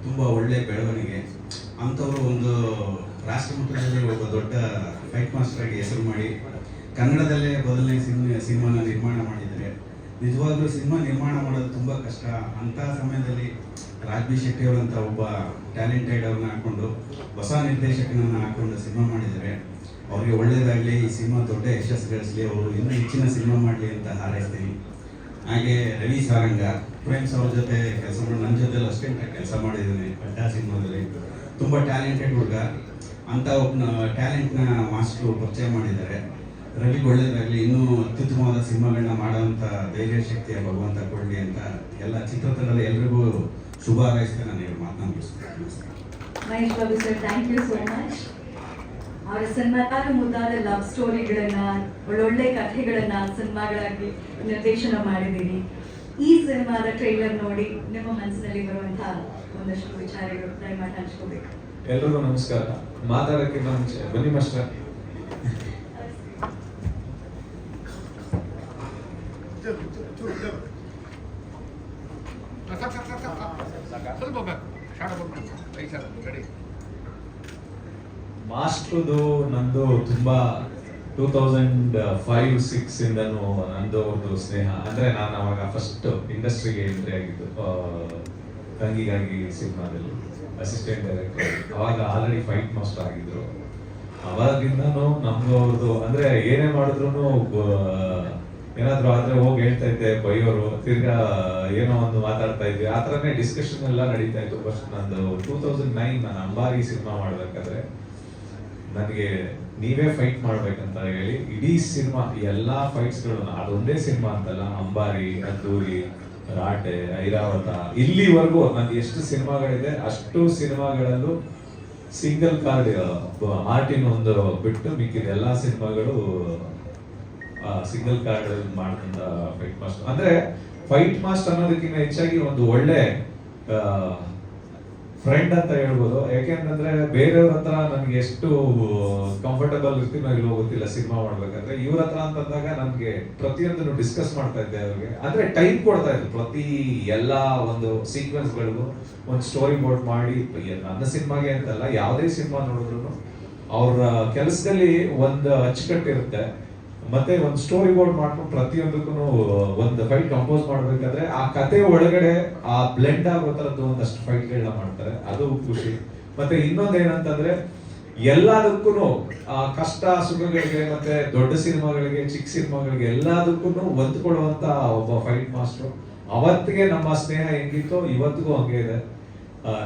ತುಂಬ ಒಳ್ಳೆಯ ಬೆಳವಣಿಗೆ. ಅಂಥವರು ಒಂದು ರಾಷ್ಟ್ರ ಮಟ್ಟದಲ್ಲಿ ಒಬ್ಬ ದೊಡ್ಡ ಫೈಟ್ ಮಾಸ್ಟರ್ ಆಗಿ ಹೆಸರು ಮಾಡಿ ಕನ್ನಡದಲ್ಲೇ ಮೊದಲನೇ ಸಿನಿಮಾನ ನಿರ್ಮಾಣ ಮಾಡಿದ್ದಾರೆ. ನಿಜವಾಗ್ಲೂ ಸಿನಿಮಾ ನಿರ್ಮಾಣ ಮಾಡೋದು ತುಂಬ ಕಷ್ಟ. ಅಂಥ ಸಮಯದಲ್ಲಿ ರಾಜ್ಬಿ ಶೆಟ್ಟಿ ಅವರಂಥ ಒಬ್ಬ ಟ್ಯಾಲೆಂಟೆಡ್ ಅವ್ರನ್ನ ಹಾಕ್ಕೊಂಡು ಹೊಸ ನಿರ್ದೇಶಕನನ್ನು ಹಾಕ್ಕೊಂಡು ಸಿನಿಮಾ ಮಾಡಿದ್ದಾರೆ. ಅವರಿಗೆ ಒಳ್ಳೆಯದಾಗಲಿ, ಈ ಸಿನಿಮಾ ದೊಡ್ಡ ಯಶಸ್ಸು ಗಳಿಸಲಿ, ಅವರು ಇನ್ನೂ ಹೆಚ್ಚಿನ ಸಿನಿಮಾ ಮಾಡಲಿ ಅಂತ ಹಾರೈಸ್ತೀನಿ. ಹಾಗೆ ರವಿ ಸಾರಂಗ ಫ್ರೆಂಡ್ಸ್ ಅವ್ರ ಜೊತೆ ಕೆಲಸ ಮಾಡಿ ನನ್ನ ಜೊತೆಲಿ ಅಷ್ಟೇ ಕೆಲಸ ಮಾಡಿದ್ದೀನಿ ಅಡ್ಡ ಸಿನಿಮಾದಲ್ಲಿ. ತುಂಬ ಟ್ಯಾಲೆಂಟೆಡ್ ಹುಡುಗ. ಅಂಥ ಒಬ್ಬನ ಟ್ಯಾಲೆಂಟ್ನ ಮಾಸ್ಟ್ರು ಪರಿಚಯ ಮಾಡಿದ್ದಾರೆ. ರವಿಗೆ ಒಳ್ಳೆಯದಾಗಲಿ, ಇನ್ನೂ ಅತ್ಯುತ್ತಮವಾದ ಸಿನಿಮಾಗಳನ್ನ ಮಾಡೋವಂಥ ಧೈರ್ಯ ಶಕ್ತಿಯ ಭಗವಂತ ಕೊಡಲಿ ಅಂತ ಎಲ್ಲ ಚಿತ್ರತಂಡದ ಎಲ್ರಿಗೂ ಶುಭ ಹಾರೈಸ್ತಾ ನಾನು ಹೇಳಿ ಮಾತನಾಡಿಸ್ತೀನಿ. Mahesh Babu sir, thank you so much. ಅವರ ಸಣ್ಣದಾದ ಮುದ್ದಾದ ಲವ್ ಸ್ಟೋರಿಗಳನ್ನ, ಒಳ್ಳೊಳ್ಳೆ ಕಥೆಗಳನ್ನ ಸಿನಿಮಾಗಳಾಗಿ ನಿರ್ದೇಶನ ಮಾಡಿದ್ದೀರಿ. ಈ ಸಿನಿಮಾದ ಟ್ರೈಲರ್ ನೋಡಿ ನಿಮ್ಮ ಮನಸ್ಸಿನಲ್ಲಿ ಬರುವಂತಹ ಒಂದಷ್ಟು ವಿಚಾರಗಳು ದಯಮಾಡಿ ಹಂಚ್ಕೋಬೇಕು. ಎಲ್ರಿಗೂ ನಮಸ್ಕಾರ. ಮಾತಾಡೋಕ್ಕಿಂತ ಮುಂಚೆ ಬನ್ನಿ ಮಾಸ್ಟರ್. ಸ್ವಲ್ಪ ಬೇಕು ಶಾರ್ಟ್ ಬರ್ಕೊಂಡು ರೆಡಿ. ಮಾಸ್ಟ್ರದು ನಂದು ತುಂಬಾ 2005-06 ಇಂದನೂ ನಂದು ಅವ್ರದ್ದು ಸ್ನೇಹ. ಅಂದ್ರೆ ನಾನು ಅವಾಗ ಫಸ್ಟ್ ಇಂಡಸ್ಟ್ರಿಗೆ ಎಂಟ್ರಿ ಆಗಿದ್ದು ತಂಗಿಗಾಗಿ ಸಿನಿಮಾದಲ್ಲಿ ಅಸಿಸ್ಟೆಂಟ್ ಡೈರೆಕ್ಟರ್. ಅವಾಗ ಆಲ್ರೆಡಿ ಫೈಟ್ ಮಾಸ್ಟರ್ ಆಗಿದ್ರು. ಅವಾಗಿಂದನೂ ನಮ್ದು ಅವ್ರದ್ದು ಅಂದ್ರೆ ಏನೇ ಮಾಡಿದ್ರು ಏನಾದ್ರು ಆದ್ರೆ ಹೋಗಿ ಹೇಳ್ತಾ ಇದ್ದೆ, ಬೈಯೋರು, ತಿರ್ಗಾ ಏನೋ ಒಂದು ಮಾತಾಡ್ತಾ ಇದ್ವಿ. ಆ ಥರನೇ ಡಿಸ್ಕಷನ್ ಎಲ್ಲ ನಡೀತಾ ಇತ್ತು. ಫಸ್ಟ್ ನಂದು 2009 ನಾನು ಅಂಬಾರಿ ಸಿನಿಮಾ ಮಾಡ್ಬೇಕಾದ್ರೆ ನನಗೆ ನೀವೇ ಫೈಟ್ ಮಾಡ್ಬೇಕಂತ ಹೇಳಿ ಇಡೀ ಸಿನಿಮಾ ಎಲ್ಲಾ ಫೈಟ್ಸ್ಗಳು, ಅದೊಂದೇ ಸಿನಿಮಾ ಅಂತಲ್ಲ, ಅಂಬಾರಿ, ಅದ್ದೂರಿ, ರಾಟೆ, ಐರಾವತ, ಇಲ್ಲಿವರೆಗೂ ನನಗೆ ಎಷ್ಟು ಸಿನಿಮಾಗಳಿದೆ ಅಷ್ಟು ಸಿನಿಮಾಗಳಲ್ಲೂ ಸಿಂಗಲ್ ಕಾರ್ಡ್ ಮಾರ್ಟಿನ್ ಒಂದು ಬಿಟ್ಟು ಮಿಕ್ಕಿದ ಎಲ್ಲಾ ಸಿನಿಮಾಗಳು ಸಿಂಗಲ್ ಕಾರ್ಡ್ ಮಾಡಿದಂತ ಫೈಟ್ ಮಾಸ್ಟರ್. ಅಂದ್ರೆ ಫೈಟ್ ಮಾಸ್ಟರ್ ಅನ್ನೋದಕ್ಕಿಂತ ಹೆಚ್ಚಾಗಿ ಒಂದು ಒಳ್ಳೆ ಫ್ರೆಂಡ್ ಅಂತ ಹೇಳ್ಬೋದು. ಯಾಕೆಂತಂದ್ರೆ ಬೇರೆಯವ್ರ ಹತ್ರ ನನ್ಗೆ ಎಷ್ಟು ಕಂಫರ್ಟಬಲ್ ಇರ್ತೀನೋ ಇಲ್ಲೋ ಗೊತ್ತಿಲ್ಲ ಸಿನಿಮಾ ಮಾಡ್ಬೇಕಂದ್ರೆ, ಇವ್ರ ಹತ್ರ ಅಂತಂದಾಗ ನನ್ಗೆ ಪ್ರತಿಯೊಂದನ್ನು ಡಿಸ್ಕಸ್ ಮಾಡ್ತಾ ಇದ್ದೆ. ಅವ್ರಿಗೆ ಅಂದ್ರೆ ಟೈಮ್ ಕೊಡ್ತಾ ಇದ್ರು. ಪ್ರತಿ ಎಲ್ಲಾ ಒಂದು ಸೀಕ್ವೆನ್ಸ್ ಗಳಿಗೂ ಒಂದು ಸ್ಟೋರಿ ಬೋರ್ಡ್ ಮಾಡಿ, ನನ್ನ ಸಿನಿಮಾಗೆ ಅಂತಲ್ಲ ಯಾವುದೇ ಸಿನಿಮಾ ನೋಡಿದ್ರು ಅವ್ರ ಕೆಲಸದಲ್ಲಿ ಒಂದು ಅಚ್ಚುಕಟ್ಟಿರುತ್ತೆ. ಮತ್ತೆ ಒಂದು ಸ್ಟೋರಿ ಬೋರ್ಡ್ ಮಾಡ್ಕೊಂಡು ಪ್ರತಿಯೊಂದಕ್ಕೂ ಒಂದು ಫೈಟ್ ಕಂಪೋಸ್ ಮಾಡ್ಬೇಕಾದ್ರೆ ಆ ಕತೆ ಒಳಗಡೆ ಆ ಬ್ಲೆಂಡ್ ಆಗೋ ತರದ್ದು ಒಂದಷ್ಟು ಫೈಟ್ಗಳನ್ನ ಮಾಡ್ತಾರೆ. ಅದು ಖುಷಿ. ಮತ್ತೆ ಇನ್ನೊಂದೇನಂತಂದ್ರೆ ಎಲ್ಲದಕ್ಕೂ ಆ ಕಷ್ಟ ಸುಖಗಳಿಗೆ ಮತ್ತೆ ದೊಡ್ಡ ಸಿನಿಮಾಗಳಿಗೆ ಚಿಕ್ಕ ಸಿನಿಮಾಗಳಿಗೆ ಎಲ್ಲದಕ್ಕೂ ಹೊಂದ್ಕೊಳ್ಳುವಂತ ಒಬ್ಬ ಫೈಟ್ ಮಾಸ್ಟರ್. ಅವತ್ತಿಗೆ ನಮ್ಮ ಸ್ನೇಹ ಹೆಂಗಿತ್ತೋ ಇವತ್ತಿಗೂ ಹಂಗೆ ಇದೆ.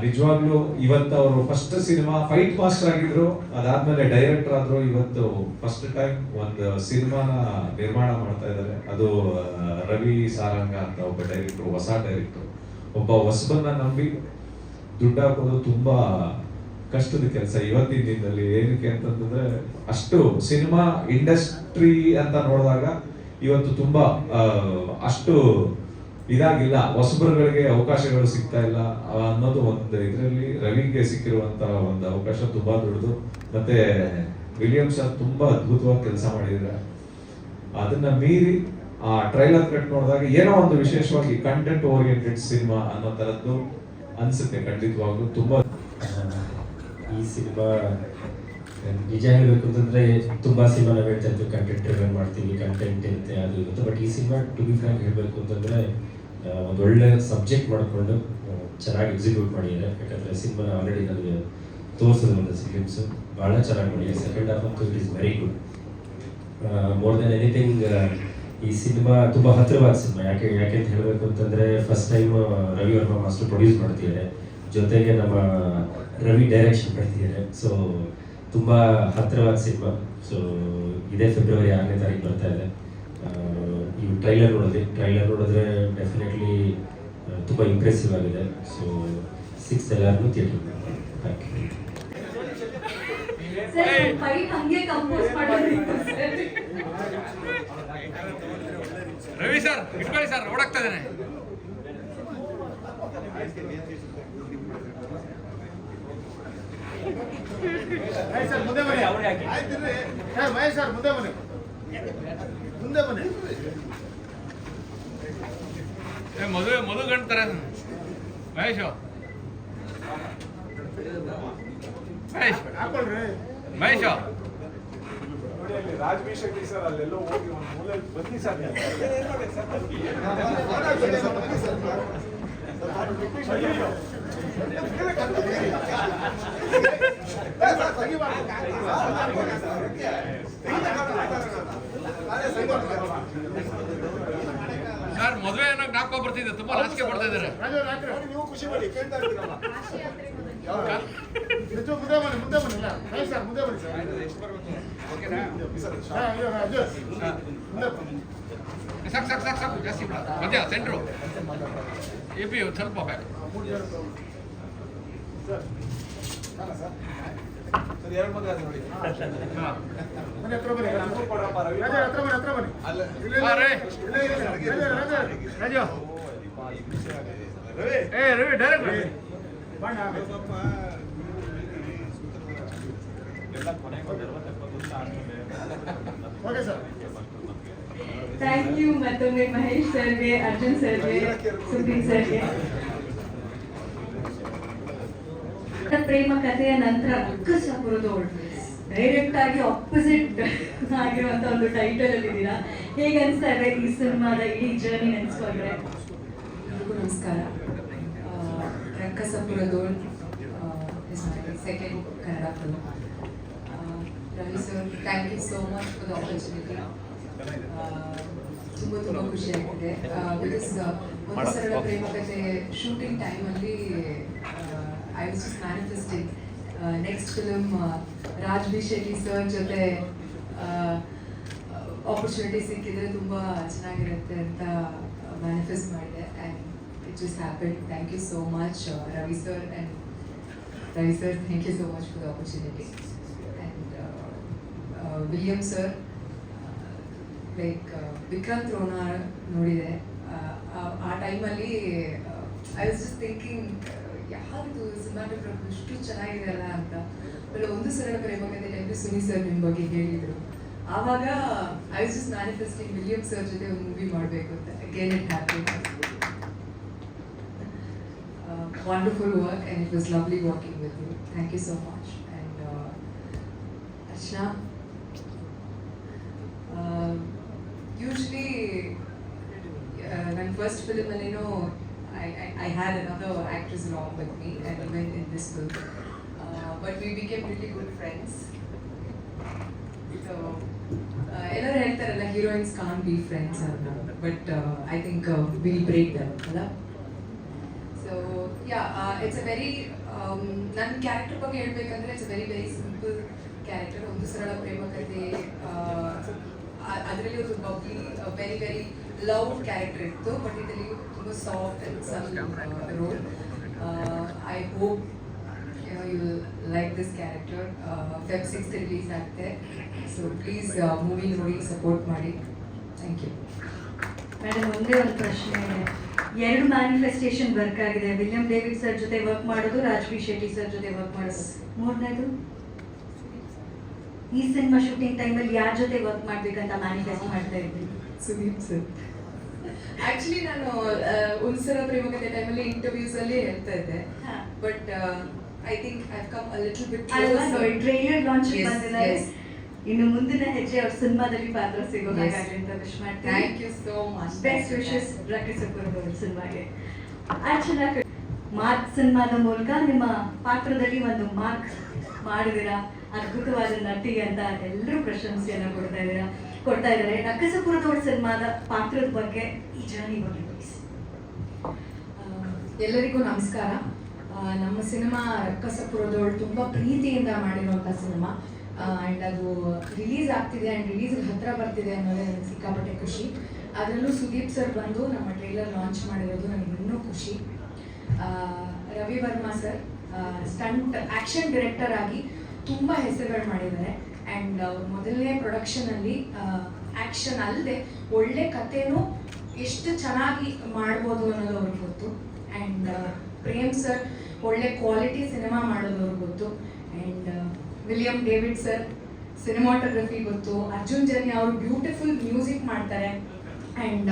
ನಿಜವಾಗ್ಲೂ ಇವತ್ತು ಅವರು ಫಸ್ಟ್ ಸಿನಿಮಾ ಫೈಟ್ ಮಾಸ್ಟರ್ ಆಗಿದ್ರು, ಅದಾದ್ಮೇಲೆ ಡೈರೆಕ್ಟರ್ ಆದ್ರು. ಇವತ್ತು ಫಸ್ಟ್ ಟೈಮ್ ಒಂದು ಸಿನಿಮಾನ ನಿರ್ಮಾಣ ಮಾಡ್ತಾ ಇದ್ದಾರೆ. ಅದು ರವಿ ಸಾರಂಗ ಅಂತ ಒಬ್ಬ ಡೈರೆಕ್ಟರ್, ಹೊಸ ಡೈರೆಕ್ಟರ್. ಒಬ್ಬ ಹೊಸಬನ್ನ ನಂಬಿ ದುಡ್ಡು ಹಾಕೋದು ತುಂಬಾ ಕಷ್ಟದ ಕೆಲಸ ಇವತ್ತಿನ ದಿನದಲ್ಲಿ. ಏನಕ್ಕೆ ಅಂತಂದ್ರೆ ಅಷ್ಟು ಸಿನಿಮಾ ಇಂಡಸ್ಟ್ರಿ ಅಂತ ನೋಡಿದಾಗ ಇವತ್ತು ತುಂಬಾ ಅಷ್ಟು ಇದಾಗಿಲ್ಲ, ಹೊಸಬರುಗಳಿಗೆ ಅವಕಾಶಗಳು ಸಿಗ್ತಾ ಇಲ್ಲ ಅನ್ನೋದು ಒಂದು ಇದರಲ್ಲಿ ರವಿಗೆ ಸಿಕ್ಕಿರುವಂತ ಒಂದು ಅವಕಾಶ ತುಂಬಾ ದೊಡ್ಡದು. ಮತ್ತೆ ವಿಲಿಯಂ ಸರ್ ತುಂಬಾ ಅದ್ಭುತವಾಗಿ ಕೆಲಸ ಮಾಡಿದ್ದಾರೆ. ಅದನ್ನ ಮೀರಿ ಆ ಟ್ರೈಲರ್ ಕಟ್ ನೋಡಿದಾಗ ಏನೋ ಒಂದು ವಿಶೇಷವಾಗಿ ಕಂಟೆಂಟ್ ಓರಿಯೆಂಟೆಡ್ ಸಿನಿಮಾ ಅನ್ನೋ ತರದ್ದು ಅನ್ಸುತ್ತೆ. ಖಂಡಿತವಾಗ್ಲೂ ತುಂಬಾ ಈ ಸಿನಿಮಾ ನಿಜ ಹೇಳಬೇಕು ಅಂತಂದ್ರೆ ತುಂಬಾ ಸಿನಿಮಾ ನಾವು ಹೇಳ್ತಾ ಇದ್ವಿ ಕಂಟೆಂಟ್ ಡ್ರಿವನ್ ಮಾಡ್ತೀವಿ, ಕಂಟೆಂಟ್ ಇರುತ್ತೆ, ಅದು ಇರುತ್ತೆ. ಬಟ್ ಈ ಸಿನಿಮಾ ಟು ಬಿ ಫ್ರಾಂಕ್ ಹೇಳಬೇಕು ಅಂತಂದ್ರೆ ಒಂದು ಒಳ್ಳೆ ಸಬ್ಜೆಕ್ಟ್ ಮಾಡಿಕೊಂಡು ಚೆನ್ನಾಗಿ ಎಕ್ಸಿಕ್ಯೂಟ್ ಮಾಡಿದ್ದಾರೆ. ಯಾಕಂದರೆ ಸಿನಿಮಾನ ಆಲ್ರೆಡಿ ನನಗೆ ತೋರಿಸಿದ್ರು ಒಂದು ಫಿಲಿಮ್ಸು, ಭಾಳ ಚೆನ್ನಾಗಿ ಮಾಡಿದ್ದಾರೆ. ಸೆಕೆಂಡ್ ಹಾಫ್ ಅಂತೂ it is very good. More than anything ಈ ಸಿನಿಮಾ ತುಂಬ ಹತ್ತಿರವಾದ ಸಿನಿಮಾ. ಯಾಕೆಂತ ಹೇಳಬೇಕು ಅಂತಂದರೆ first time Ravi Varma master produce ಮಾಡ್ತಿದ್ದಾರೆ, ಜೊತೆಗೆ ನಮ್ಮ ರವಿ ಡೈರೆಕ್ಷನ್ ಮಾಡ್ತಿದ್ದಾರೆ. ಸೊ ತುಂಬ ಹತ್ತಿರವಾದ ಸಿನಿಮಾ. ಸೊ ಇದೇ ಫೆಬ್ರವರಿ 6ನೇ ತಾರೀಕು ಬರ್ತಾ ಇದೆ. ನೀವು ಟ್ರೈಲರ್ ನೋಡಿದ್ರೆ ಡೆಫಿನೆಟ್ಲಿ ತುಂಬ ಇಂಪ್ರೆಸಿವ್ ಆಗಿದೆ. ಸೊ 6th ಎಲ್ಲರೂ theatre. Thank you sir. Fight ಹಂಗೆ ಕಂಪೋಸ್ ಮಾಡೋದಿತ್ತು ಸರ್. ರವಿ ಸರ್ ಇಟ್ಕೊಳ್ಳಿ ಸರ್, ಓಡಾಗ್ತಾ ಇದ್ದೇನೆ. ಸರ್ ಮುಂದೆ ಬನ್ನಿ. ಆಯ್ತಿರ್ರಿ. ಮಹೇಶ್ ಸರ್ ಮುಂದೆ ಬನ್ನಿ. ಮಧು ಗಂಡ್ತಾರೆ ಮಹೇಶ್. ಹಾಕೊಳ್ರಿ. ಮಹೇಶ್ ನೋಡಿ ಅಲ್ಲಿ ರಾಜ್ಬಿ ಶೆಟ್ಟಿ ಸರ್ ಅಲ್ಲೆಲ್ಲೋ ಹೋಗಿ ಒಂದು ಮೂಲೆಯಲ್ಲಿ ಬನ್ನಿ ಸರ್. ಸರ್ ಮದುವೆ ಅನ್ನೋ ಜ್ಞಾಪಕ ಬರ್ತಿದೆ, ತುಂಬಾ ನಾಚಿಕೆ ಪಡ್ತಾ ಇದ್ದಾರೆ. ನೀವು ಖುಷಿ ಪಡಿ, ಕೇಳ್ತಾ ಇರ್ತೀರಲ್ಲ. ಮುಂದೆ ಬನ್ನಿ. ಮಹೇಶ್ ಸರ್ ಮುಂದೆ ಬನ್ನಿ ಸರ್. ಸಾಕು ಜಾಸ್ತಿ ಬಿಡ. ಮಧ್ಯ ಸೆಂಟ್ರು AP ಒಂದು ಸ್ವಲ್ಪ ಬ್ಯಾಕ್. ಸರ್ ಎರಡು ಮಂದಿ ಆದ್ರೆ ನೋಡಿ. ಮನೆ ಹತ್ರ ಬನ್ನಿ. ಹತ್ರ ಬನ್ನಿ. Ravi direct okay sir. Thank you ಮತ್ತೊಮ್ಮೆ ಮಹೇಶ್ ಸರ್ಗೆ, ಅರ್ಜುನ್ ಸರ್ಗೆ, ಸುದೀಪ್ ಸರ್ಗೆ. ಪ್ರೇಮ ಕಥೆಯ ನಂತರ ಅಕ್ಕಸಾಪುರದೋಳು ಡೈರೆಕ್ಟ್ ಆಗಿ ಆಪೋಸಿಟ್ ಆಗಿರುವಂತ ಒಂದು ಟೈಟಲ್ ಅಲ್ಲಿ ಇದ್ದೀರಾ. ಹೇಗೆ ಅನ್ಸ್ತಾ ಇದೆ ಈ ಸಿನಿಮಾದ ಇಡೀ ಜರ್ನಿ ನೆನೆಸ್ಕೊಂಡ್ರೆ? ಎಲ್ರಿಗೂ ನಮಸ್ಕಾರ. Rakkasapuradhol is my second Kannada film. Ravi sir, thank you so much for the opportunity. ತುಂಬ ಖುಷಿ ಆಗಿದೆ. ಬಿಕಾಸ್ ಒಂದು ಸರಳ ಪ್ರೇಮ ಕಥೆ ಶೂಟಿಂಗ್ ಟೈಮಲ್ಲಿ I was just manifesting next film Raj B Shetty sir ಜೊತೆ ಆಪರ್ಚುನಿಟಿ ಸಿಕ್ಕಿದ್ರೆ ತುಂಬ ಚೆನ್ನಾಗಿರುತ್ತೆ ಅಂತ ಮ್ಯಾನಿಫೆಸ್ಟ್ ಮಾಡಿದೆ. And it just happen. Thank you so much Ravi sir. And Ravi sir, thank you so much for the opportunity. And William sir, like Vikrant Rona ನೋಡಿದೆ. ಆ ಟೈಮಲ್ಲಿ I was just thinking ಯಾವುದು ಸಿನಿಮಾಟೋಗ್ರಫಿ ಇಷ್ಟು ಚೆನ್ನಾಗಿದೆ ಅಲ್ಲ ಅಂತ. ಆಮೇಲೆ ಒಂದು ಸರಳ ಪ್ರೇಮ ಕಥೆ ಟೈಮಲ್ಲಿ ಸುನಿ ಸರ್ ನಿಮ್ಮ ಬಗ್ಗೆ ಹೇಳಿದರು. ಆವಾಗ I was just manifesting William sir ಜೊತೆ ಒಂದು ಮೂವಿ ಮಾಡಬೇಕು ಅಂತ. Again it happen. Wonderful work and it was lovely working with you. Thank you so much. And Archana, usually ನನ್ನ ಫಸ್ಟ್ ಫಿಲ್ಮಲ್ಲೇನೋ I had another actress along with me and even in this film. But we became really good friends. So, ಎಲ್ಲರೂ ಹೇಳ್ತಾರಲ್ಲ heroines can't be friends ಅಂತ. But I think we'll break them. So, yeah, it's a very, ನನ್ನ character ಬಗ್ಗೆ ಹೇಳ್ಬೇಕಂದ್ರೆ it's a very very simple character. ಒಂದು ಸರಳ ಪ್ರೇಮ ಕಥೆ, ಅದರಲ್ಲಿ ಒಂದು bubbly very very love character ಇತ್ತು. ಬಟ್ ಇದರಲ್ಲಿ ತುಂಬ soft and subtle role. I hope you like this character. Feb 6th release ಆಗುತ್ತೆ. ಸೊ ಪ್ಲೀಸ್ ಮೂವಿ ನೋಡಿ ಸಪೋರ್ಟ್ ಮಾಡಿ. Thank you. ಮೇಡಮ್, ಒಂದೇ ಒಂದು ಪ್ರಶ್ನೆ ಇದೆ. 2 ಮ್ಯಾನಿಫೆಸ್ಟೇಷನ್ ವರ್ಕ್ ಆಗಿದೆ. ವಿಲಿಯಂ ಡೇವಿಡ್ ಸರ್ ಜೊತೆ ವರ್ಕ್ ಮಾಡೋದು, ರಾಜ್ಬಿ ಶೆಟ್ಟಿ ಸರ್ ಜೊತೆ ವರ್ಕ್ ಮಾಡೋದು. ಮೂರನೇದು, ಈ ಸಿನಿಮಾ ಶೂಟಿಂಗ್ ಟೈಮಲ್ಲಿ ಯಾರ ಜೊತೆ ವರ್ಕ್ ಮಾಡ್ಬೇಕಂತ ಮ್ಯಾನಿಫೆಸ್ಟ್ ಮಾಡ್ತಾ ಇದ್ವಿ? ಸುದೀಪ್ ಸರ್. ಆಕ್ಚುಲಿ ನಾನು ಉನ್ಸರ ಪ್ರೇಮ ಕಥೆ ಟೈಮಲ್ಲಿ ಇಂಟರ್ವ್ಯೂಸ್ ಅಲ್ಲಿ ಹೇಳ್ತಾ ಇದ್ದೆ. But I think I come a little bit trailer launch ಬಂದಿದೆ. ಇನ್ನು ಮುಂದಿನ ಹೆಜ್ಜೆ ಅವ್ರ ಸಿನಿಮಾದಲ್ಲಿ ಪಾತ್ರ ಸಿಗೋ ಹಾಗಾಗಲಿ ಅಂತ ವಿಶ್ ಮಾಡ್ತೀನಿ. Thank you so much. Best wishes ರಕ್ಕಸಪುರದವ್ರ ಸಿನಿಮಾಗೆ. ಅರ್ಚನಾ, ಮಾರ್ಕ್ ಸಿನಿಮಾದ ಮೂಲಕ ನಿಮ್ಮ ಪಾತ್ರದಲ್ಲಿ ಒಂದು ಮಾರ್ಕ್ ಮಾಡಿದಿರಾ, ಅದ್ಭುತವಾದ ನಟಿ ಅಂತ ಎಲ್ಲರೂ ಪ್ರಶಂಸೆಯನ್ನು ಕೊಡ್ತಾ ಇದ್ದಾರೆ. ರಕ್ಕಸಪುರದೋಳ್ ಸಿನಿಮಾದ ಪಾತ್ರದ ಬಗ್ಗೆ ಈ ಜರ್ನಿ ಬಗ್ಗೆ ತಿಳಿಸಿ. ಎಲ್ಲರಿಗೂ ನಮಸ್ಕಾರ. ನಮ್ಮ ಸಿನಿಮಾ ರಕ್ಕಸಪುರದೋಳ್ ತುಂಬ ಪ್ರೀತಿಯಿಂದ ಮಾಡಿರುವಂಥ ಸಿನಿಮಾ ಆ್ಯಂಡ್ ಅದು ರಿಲೀಸ್ ಆಗ್ತಿದೆ ಆ್ಯಂಡ್ ರಿಲೀಸ್ಗೆ ಹತ್ರ ಬರ್ತಿದೆ ಅನ್ನೋದೇ ನನಗೆ ಸಿಕ್ಕಾಪಟ್ಟೆ ಖುಷಿ. ಅದರಲ್ಲೂ ಸುದೀಪ್ ಸರ್ ಬಂದು ನಮ್ಮ ಟ್ರೈಲರ್ ಲಾಂಚ್ ಮಾಡಿರೋದು ನನಗೆ ಇನ್ನೂ ಖುಷಿ. Ravi Varma sir stunt action director ಆಗಿ ತುಂಬ ಹೆಸರುಗಳು ಮಾಡಿದ್ದಾರೆ ಆ್ಯಂಡ್ ಮೊದಲನೇ ಪ್ರೊಡಕ್ಷನಲ್ಲಿ ಆ್ಯಕ್ಷನ್ ಅಲ್ಲದೆ ಒಳ್ಳೆ ಕಥೆನೂ ಎಷ್ಟು ಚೆನ್ನಾಗಿ ಮಾಡ್ಬೋದು ಅನ್ನೋದು ಅವ್ರಿಗೆ ಗೊತ್ತು. ಆ್ಯಂಡ್ ಪ್ರೇಮ್ ಸರ್ ಒಳ್ಳೆ ಕ್ವಾಲಿಟಿ ಸಿನಿಮಾ ಮಾಡೋದು ಅವ್ರಿಗೆ ಗೊತ್ತು. And William David sir cinematography ಗೊತ್ತು. ಅರ್ಜುನ್ ಜನ್ಯ ಅವರು ಬ್ಯೂಟಿಫುಲ್ ಮ್ಯೂಸಿಕ್ ಮಾಡ್ತಾರೆ. ಆ್ಯಂಡ್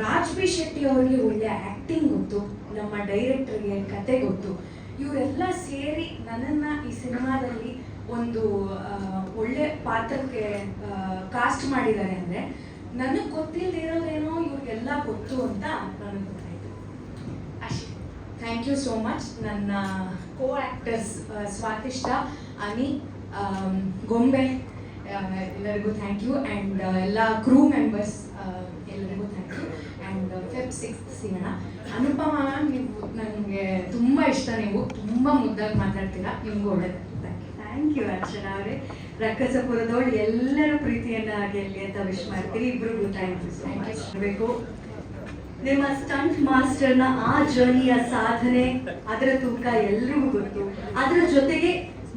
ರಾಜ್ ಬಿ ಶೆಟ್ಟಿ ಅವರಿಗೆ ಒಳ್ಳೆ ಆ್ಯಕ್ಟಿಂಗ್ ಗೊತ್ತು. ನಮ್ಮ ಡೈರೆಕ್ಟರ್ಗೆ ಕತೆ ಗೊತ್ತು. ಇವರೆಲ್ಲ ಸೇರಿ ನನ್ನನ್ನು ಈ ಸಿನಿಮಾದಲ್ಲಿ ಒಂದು ಒಳ್ಳೆ ಪಾತ್ರಕ್ಕೆ ಕಾಸ್ಟ್ ಮಾಡಿದ್ದಾರೆ ಅಂದರೆ ನನಗೆ ಗೊತ್ತಿಲ್ಲದಿರೋದೇನೋ ಇವ್ರಿಗೆಲ್ಲ ಗೊತ್ತು ಅಂತ ನನಗೆ ಗೊತ್ತಾಯಿತು ಅಷ್ಟೇ. Thank you so much. ನನ್ನ ಕೋ ಆ್ಯಕ್ಟರ್ಸ್ ಸ್ವಾತಿಷ್ಠ, ಅನಿ, ಗೊಂಬೆ ಎಲ್ಲರಿಗೂ ಥ್ಯಾಂಕ್ ಯು. ಆ್ಯಂಡ್ ಎಲ್ಲ ಕ್ರೂ ಮೆಂಬರ್ಸ್ ಎಲ್ಲರಿಗೂ thank you. And Feb 6th ಸಿಗೋಣ. ಅನುಪಮ ಮ್ಯಾಮ್, ನೀವು ನನಗೆ ತುಂಬ ಇಷ್ಟ. ನೀವು ತುಂಬ ಮುದ್ದಾಗಿ ಮಾತಾಡ್ತೀರಾ. ನಿಮಗೂ ಒಳ್ಳೆಯದು. ಥ್ಯಾಂಕ್ ಯು ಅರ್ಚನಾ ಅವರೇ. ರಕ್ಕಸಪುರದೋಳು ಎಲ್ಲರ ಪ್ರೀತಿಯನ್ನ ಗೆಲ್ಲಿ ಅಂತ ವಿಶ್ ಮಾಡ್ತೀರಿ. ಇಬ್ರಿಗೂ ಥ್ಯಾಂಕ್ ಯು ಬೇಕು. ನಿಮ್ಮ ಸ್ಟಂಟ್ ಮಾಸ್ಟರ್ನ ಆ ಜರ್ನಿಯ ಸಾಧನೆ, ಅದರ ತೂಕ ಎಲ್ರಿಗೂ ಗೊತ್ತು. ಅದರ ಜೊತೆಗೆ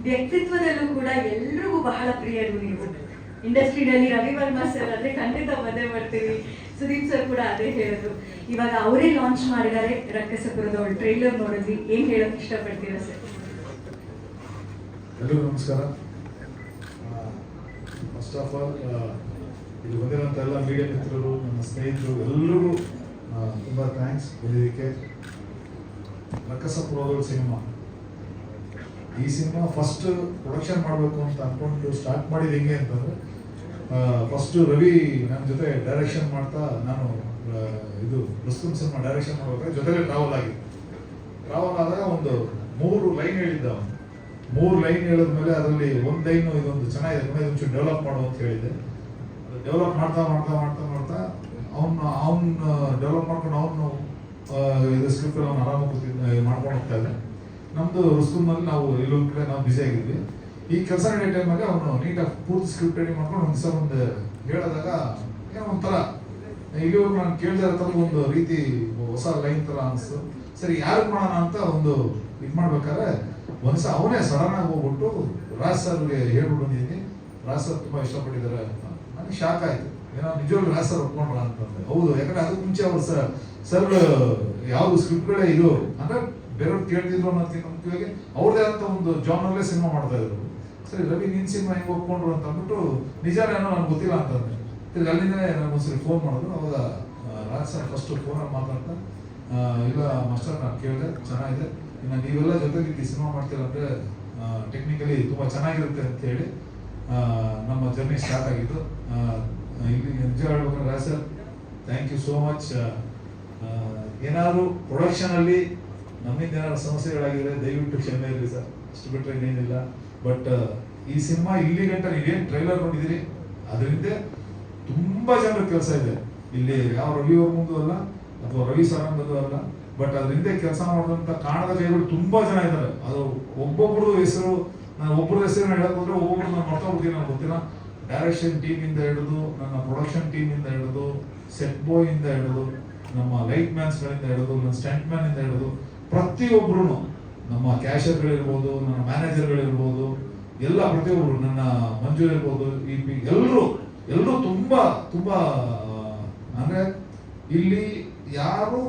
ವ್ಯಕ್ತಿತ್ವದಲ್ಲೂ ಕೂಡ ಎಲ್ರಿಗೂ ಬಹಳ ಪ್ರಿಯರು ನೀವು. ಇಂಡಸ್ಟ್ರಿನಲ್ಲಿ ರವಿ ವರ್ಮಾ ಸರ್ ಅಂದ್ರೆ ಖಂಡಿತ ಬಂದೇ ಬರ್ತೀವಿ. ಸುದೀಪ್ ಸರ್ ಕೂಡ ಅದೇ ಹೇಳಿದ್ರು. ಇವಾಗ ಅವರೇ ಲಾಂಚ್ ಮಾಡಿದ್ದಾರೆ ರಕ್ಕಸಪುರದೋಳ್. ಟ್ರೈಲರ್ ನೋಡಿದ್ವಿ, ಏನ್ ಹೇಳೋಕೆ ಇಷ್ಟಪಡ್ತೀರಾ ಸರ್? ಎಲ್ಲರಿಗೂ ನಮಸ್ಕಾರ. ಫಸ್ಟ್ ಆಫ್ ಆಲ್ ಇಲ್ಲಿ ಬಂದಿರೋಂಥ ಎಲ್ಲ ಮೀಡಿಯಾ ಮಿತ್ರರು, ನನ್ನ ಸ್ನೇಹಿತರು ಎಲ್ಲರಿಗೂ ತುಂಬ ಥ್ಯಾಂಕ್ಸ್ ಬಂದಿದ್ದಕ್ಕೆ. ರಕ್ಕಸಪುರದೋಳ್ ಸಿನಿಮಾ, ಈ ಸಿನಿಮಾ ಫಸ್ಟ್ ಪ್ರೊಡಕ್ಷನ್ ಮಾಡಬೇಕು ಅಂತ ಅಂದ್ಕೊಂಡು ಸ್ಟಾರ್ಟ್ ಮಾಡಿದ್ದು ಹೆಂಗೆ ಅಂತಂದರೆ, ಫಸ್ಟು ರವಿ ನನ್ನ ಜೊತೆ ಡೈರೆಕ್ಷನ್ ಮಾಡ್ತಾ, ನಾನು ಇದು ರುಸ್ತುಂ ಸಿನಿಮಾ ಡೈರೆಕ್ಷನ್ ಮಾಡ್ಬೇಕಾದ್ರೆ ಜೊತೆಗೆ ಟ್ರಾವೆಲ್ ಆದಾಗ ಒಂದು 3 ಲೈನ್ ಹೇಳಿದ್ದ ಅವನು. 3 ಲೈನ್ ಹೇಳಿದ್ಮೇಲೆ ಅದರಲ್ಲಿ ಒಂದು ಲೈನು ಇದೊಂದು ಚೆನ್ನಾಗಿದೆ, ಒಂಚೂರು ಡೆವಲಪ್ ಮಾಡು ಅಂತ ಹೇಳಿದೆ. ಡೆವಲಪ್ ಮಾಡ್ತಾ ಅವನು ಡೆವಲಪ್ ಮಾಡ್ಕೊಂಡು ಅವನು ಇದು ಸ್ಕ್ರಿಪ್ಟ್ ಅವ್ನು ಆರಾಮಾಗಿ ಮಾಡ್ಕೊಂಡು ಹೋಗ್ತಾ ಇದ್ದೆ. ನಮ್ಮದು ರುಸ್ತುಮ್ನಲ್ಲಿ ನಾವು ಇಲ್ಲೊಂದು ಕಡೆ ನಾವು ಬ್ಯುಸಿ ಆಗಿದ್ವಿ. ಈ ಕೆಲಸ ನಡೆಯೋ ಟೈಮಾಗ ಅವನು ನೀಟಾಗಿ ಪೂರ್ತಿ ಸ್ಕ್ರಿಪ್ಟ್ ರೆಡಿ ಮಾಡ್ಕೊಂಡು ಒಂದು ದಿವಸ ಒಂದು ಹೇಳಿದಾಗ ಏನೋ ಒಂಥರ ಇಲ್ಲಿವರೆಗೂ ನಾನು ಕೇಳಿದ ಥರ ಒಂದು ರೀತಿ ಹೊಸ ಲೈನ್ ಥರ ಅನಿಸ್ತು. ಸರಿ ಯಾರಿಗೆ ಮಾಡೋಣ ಅಂತ ಒಂದು ಇದು ಮಾಡ್ಬೇಕಾದ್ರೆ ಒಂದ್ಸ ಅವನೇ ಸಡನ್ ಆಗಿ ಹೋಗ್ಬಿಟ್ಟು ರಾಜ್ ಸರ್ಗೆ ಹೇಳ್ಬಿಟ್ಟು ಬಂದಿದ್ದೀನಿ. ರಾಜ್ ಸರ್ ತುಂಬ ಇಷ್ಟಪಟ್ಟಿದ್ದಾರೆ ಅಂತ ನನಗೆ ಶಾಕ್ ಆಯಿತು. ಏನೋ ನಿಜವಾಗ್ಲೂ ರಾಜ್ ಸರ್ ಒಪ್ಕೊಂಡ್ರ ಅಂತಂದ್ರೆ ಹೌದು. ಯಾಕಂದ್ರೆ ಅದಕ್ಕೆ ಮುಂಚೆ ಅವ್ರು ಸರ್ ಯಾವುದು ಸ್ಕ್ರಿಪ್ಟ್ಗಳೇ ಇದು ಅಂದರೆ ಬೇರೆಯವ್ರು ಕೇಳ್ತಿದ್ರು ಅನ್ನೋದಕ್ಕಿಂತ ಅವ್ರದೇ ಅಂತ ಒಂದು ಜಾನರಲ್ಲೇ ಸಿನಿಮಾ ಮಾಡ್ತಾ ಇದ್ರು. ಸರಿ ರವಿ ನಿನ್ನ ಸಿನಿಮಾ ಹೆಂಗೆ ಒಪ್ಕೊಂಡ್ರು ಅಂತ ಅಂದ್ಬಿಟ್ಟು ನಿಜಾನೇನೋ ನನಗೆ ಗೊತ್ತಿಲ್ಲ ಅಂತಂದ್ರೆ ತಿರ್ಗಿ ಅಲ್ಲಿಂದಲೇ ನನಗೊಂದ್ಸರಿ ಫೋನ್ ಮಾಡಿದ್ರು. ಅವಾಗ ರಾಜ್ ಸರ್ ಫಸ್ಟ್ ಫೋನಲ್ಲಿ ಮಾತಾಡ್ತಾ, ಇಲ್ಲ ಮಾಸ್ಟರ್ ನಾನು ಕೇಳಿದೆ, ಚೆನ್ನಾಗಿದೆ, ಇನ್ನು ನೀವೆಲ್ಲ ಜೊತೆಗೆ ಈ ಸಿನಿಮಾ ಮಾಡ್ತೀರಂದ್ರೆ ಟೆಕ್ನಿಕಲಿ ತುಂಬ ಚೆನ್ನಾಗಿರುತ್ತೆ ಅಂತ ಹೇಳಿ ನಮ್ಮ ಜರ್ನಿ ಸ್ಟಾರ್ಟ್ ಆಗಿದ್ದು. ಇಲ್ಲಿ ನಿಜ ಹೇಳ್ಬೇಕಂದ್ರೆ Raj sir thank you so much. ಏನಾದರೂ ಪ್ರೊಡಕ್ಷನಲ್ಲಿ ನಮ್ಮಿಂದ ಏನಾದ್ರು ಸಮಸ್ಯೆಗಳಾಗಿದ್ರೆ ದಯವಿಟ್ಟು ಕ್ಷಮೆ ಇರಲಿ ಸರ್, ಅಷ್ಟು ಬಿಟ್ಟರೆ ಇನ್ನೇನಿಲ್ಲ. ಬಟ್ ಈ ಸಿನಿಮಾ ಇಲ್ಲಿ ಗಂಟ ನೀವೇನು ಟ್ರೈಲರ್ ನೋಡಿದಿರಿ ಅದರಿಂದ ತುಂಬ ಜನರ ಕೆಲಸ ಇದೆ. ಇಲ್ಲಿ ಯಾವ ರವಿ ಅವ್ರ ಮುಂದೆ ಅಲ್ಲ ಅಥವಾ ರವಿ ಸರಂಗದ್ದು ಅಲ್ಲ, ಬಟ್ ಅದರಿಂದ ಕೆಲಸ ಮಾಡಿದಂಥ ಕಾಣದ ಕೈಗಳು ತುಂಬ ಜನ ಇದ್ದಾರೆ. ಅದು ಒಬ್ಬೊಬ್ಬರು ಹೆಸರು, ನಾನು ಒಬ್ಬರ ಹೆಸರು ಹೇಳಕ್ ಹೋದ್ರೆ ಒಬ್ಬೊಬ್ರು ನಾನು ಮರ್ತೋಗ್ಬಿಡ್ತೀನಿ, ನನಗೆ ಗೊತ್ತಿಲ್ಲ. ಡೈರೆಕ್ಷನ್ ಟೀಮಿಂದ ಹಿಡಿದು, ನನ್ನ ಪ್ರೊಡಕ್ಷನ್ ಟೀಮಿಂದ ಹಿಡಿದು, ಸೆಟ್ ಬಾಯ್ ಇಂದ ಹಿಡಿದು, ನಮ್ಮ ಲೈಟ್ ಮ್ಯಾನ್ಸ್ಗಳಿಂದ ಹಿಡಿದು, ನನ್ನ ಸ್ಟಂಟ್ ಮ್ಯಾನ್ ಇಂದ ಹಿಡಿದು ಪ್ರತಿಯೊಬ್ಬರು, ನಮ್ಮ ಕ್ಯಾಶರ್ಗಳಿರ್ಬೋದು, ನನ್ನ ಮ್ಯಾನೇಜರ್ಗಳಿರ್ಬೋದು, ಎಲ್ಲ ಪ್ರತಿಯೊಬ್ಬರು, ನನ್ನ ಮಂಜು ಇರ್ಬೋದು, ಎಲ್ಲರೂ ತುಂಬಾ ಅಂದ್ರೆ ಇಲ್ಲಿ ಯಾರು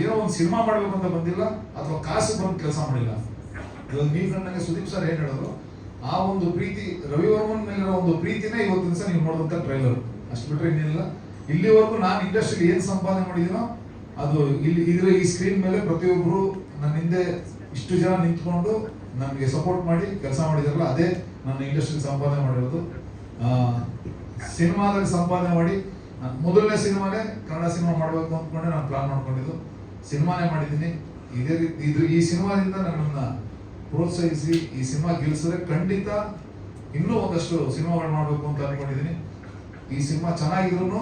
ಏನೋ ಒಂದು ಸಿನಿಮಾ ಮಾಡ್ಬೇಕು ಅಂತ ಬಂದಿಲ್ಲ ಅಥವಾ ಕಾಸು ಬಂದು ಕೆಲಸ ಮಾಡಿಲ್ಲ. ಇವಾಗ ನೀವು ನನಗೆ ಸುದೀಪ್ ಸರ್ ಏನ್ ಹೇಳಿದ್ರು, ಆ ಒಂದು ಪ್ರೀತಿ ರವಿ ವರ್ಮನ್ ಮೇಲಿರೋ ಒಂದು ಪ್ರೀತಿನೇ ಇವತ್ತಿನ ದಿವಸ ನೀವು ನೋಡಿದಂತ ಟ್ರೈಲರ್, ಅಷ್ಟು ಬಿಟ್ರೆ ಇನ್ನಿಲ್ಲ. ಇಲ್ಲಿವರೆಗೂ ನಾನು ಇಂಡಸ್ಟ್ರಿಯಲ್ಲಿ ಏನ್ ಸಂಪಾದನೆ ಮಾಡಿದೀನೋ ಅದು ಇಲ್ಲಿ ಈ ಸ್ಕ್ರೀನ್ ಮೇಲೆ ಪ್ರತಿಯೊಬ್ಬರು ನನ್ನ ಹಿಂದೆ ಇಷ್ಟು ಜನ ನಿಂತ್ಕೊಂಡು ನನಗೆ ಸಪೋರ್ಟ್ ಮಾಡಿ ಕೆಲಸ ಮಾಡಿದಾರಲ್ಲ, ಅದೇ ನನ್ನ ಇಂಡಸ್ಟ್ರಿ ಸಂಪಾದನೆ ಮಾಡಿರೋದು. ಸಿನಿಮಾದಲ್ಲಿ ಸಂಪಾದನೆ ಮಾಡಿ ಮೊದಲನೇ ಸಿನಿಮಾನೇ ಕನ್ನಡ ಸಿನಿಮಾ ಮಾಡಬೇಕು ಅಂದ್ಕೊಂಡೆ ನಾನು ಪ್ಲಾನ್ ಮಾಡ್ಕೊಂಡಿದ್ದು. ಸಿನಿಮಾನೇ ಮಾಡಿದ್ದೀನಿ. ಇದೇ ರೀತಿ ಈ ಸಿನಿಮಾದಿಂದ ನನ್ನನ್ನ ಪ್ರೋತ್ಸಾಹಿಸಿ ಈ ಸಿನಿಮಾ ಗೆಲ್ಲಿಸಿದ್ರೆ ಖಂಡಿತ ಇನ್ನೂ ಒಂದಷ್ಟು ಸಿನಿಮಾಗಳು ಮಾಡಬೇಕು ಅಂತ ಅನ್ಕೊಂಡಿದ್ದೀನಿ. ಈ ಸಿನಿಮಾ ಚೆನ್ನಾಗಿದ್ರು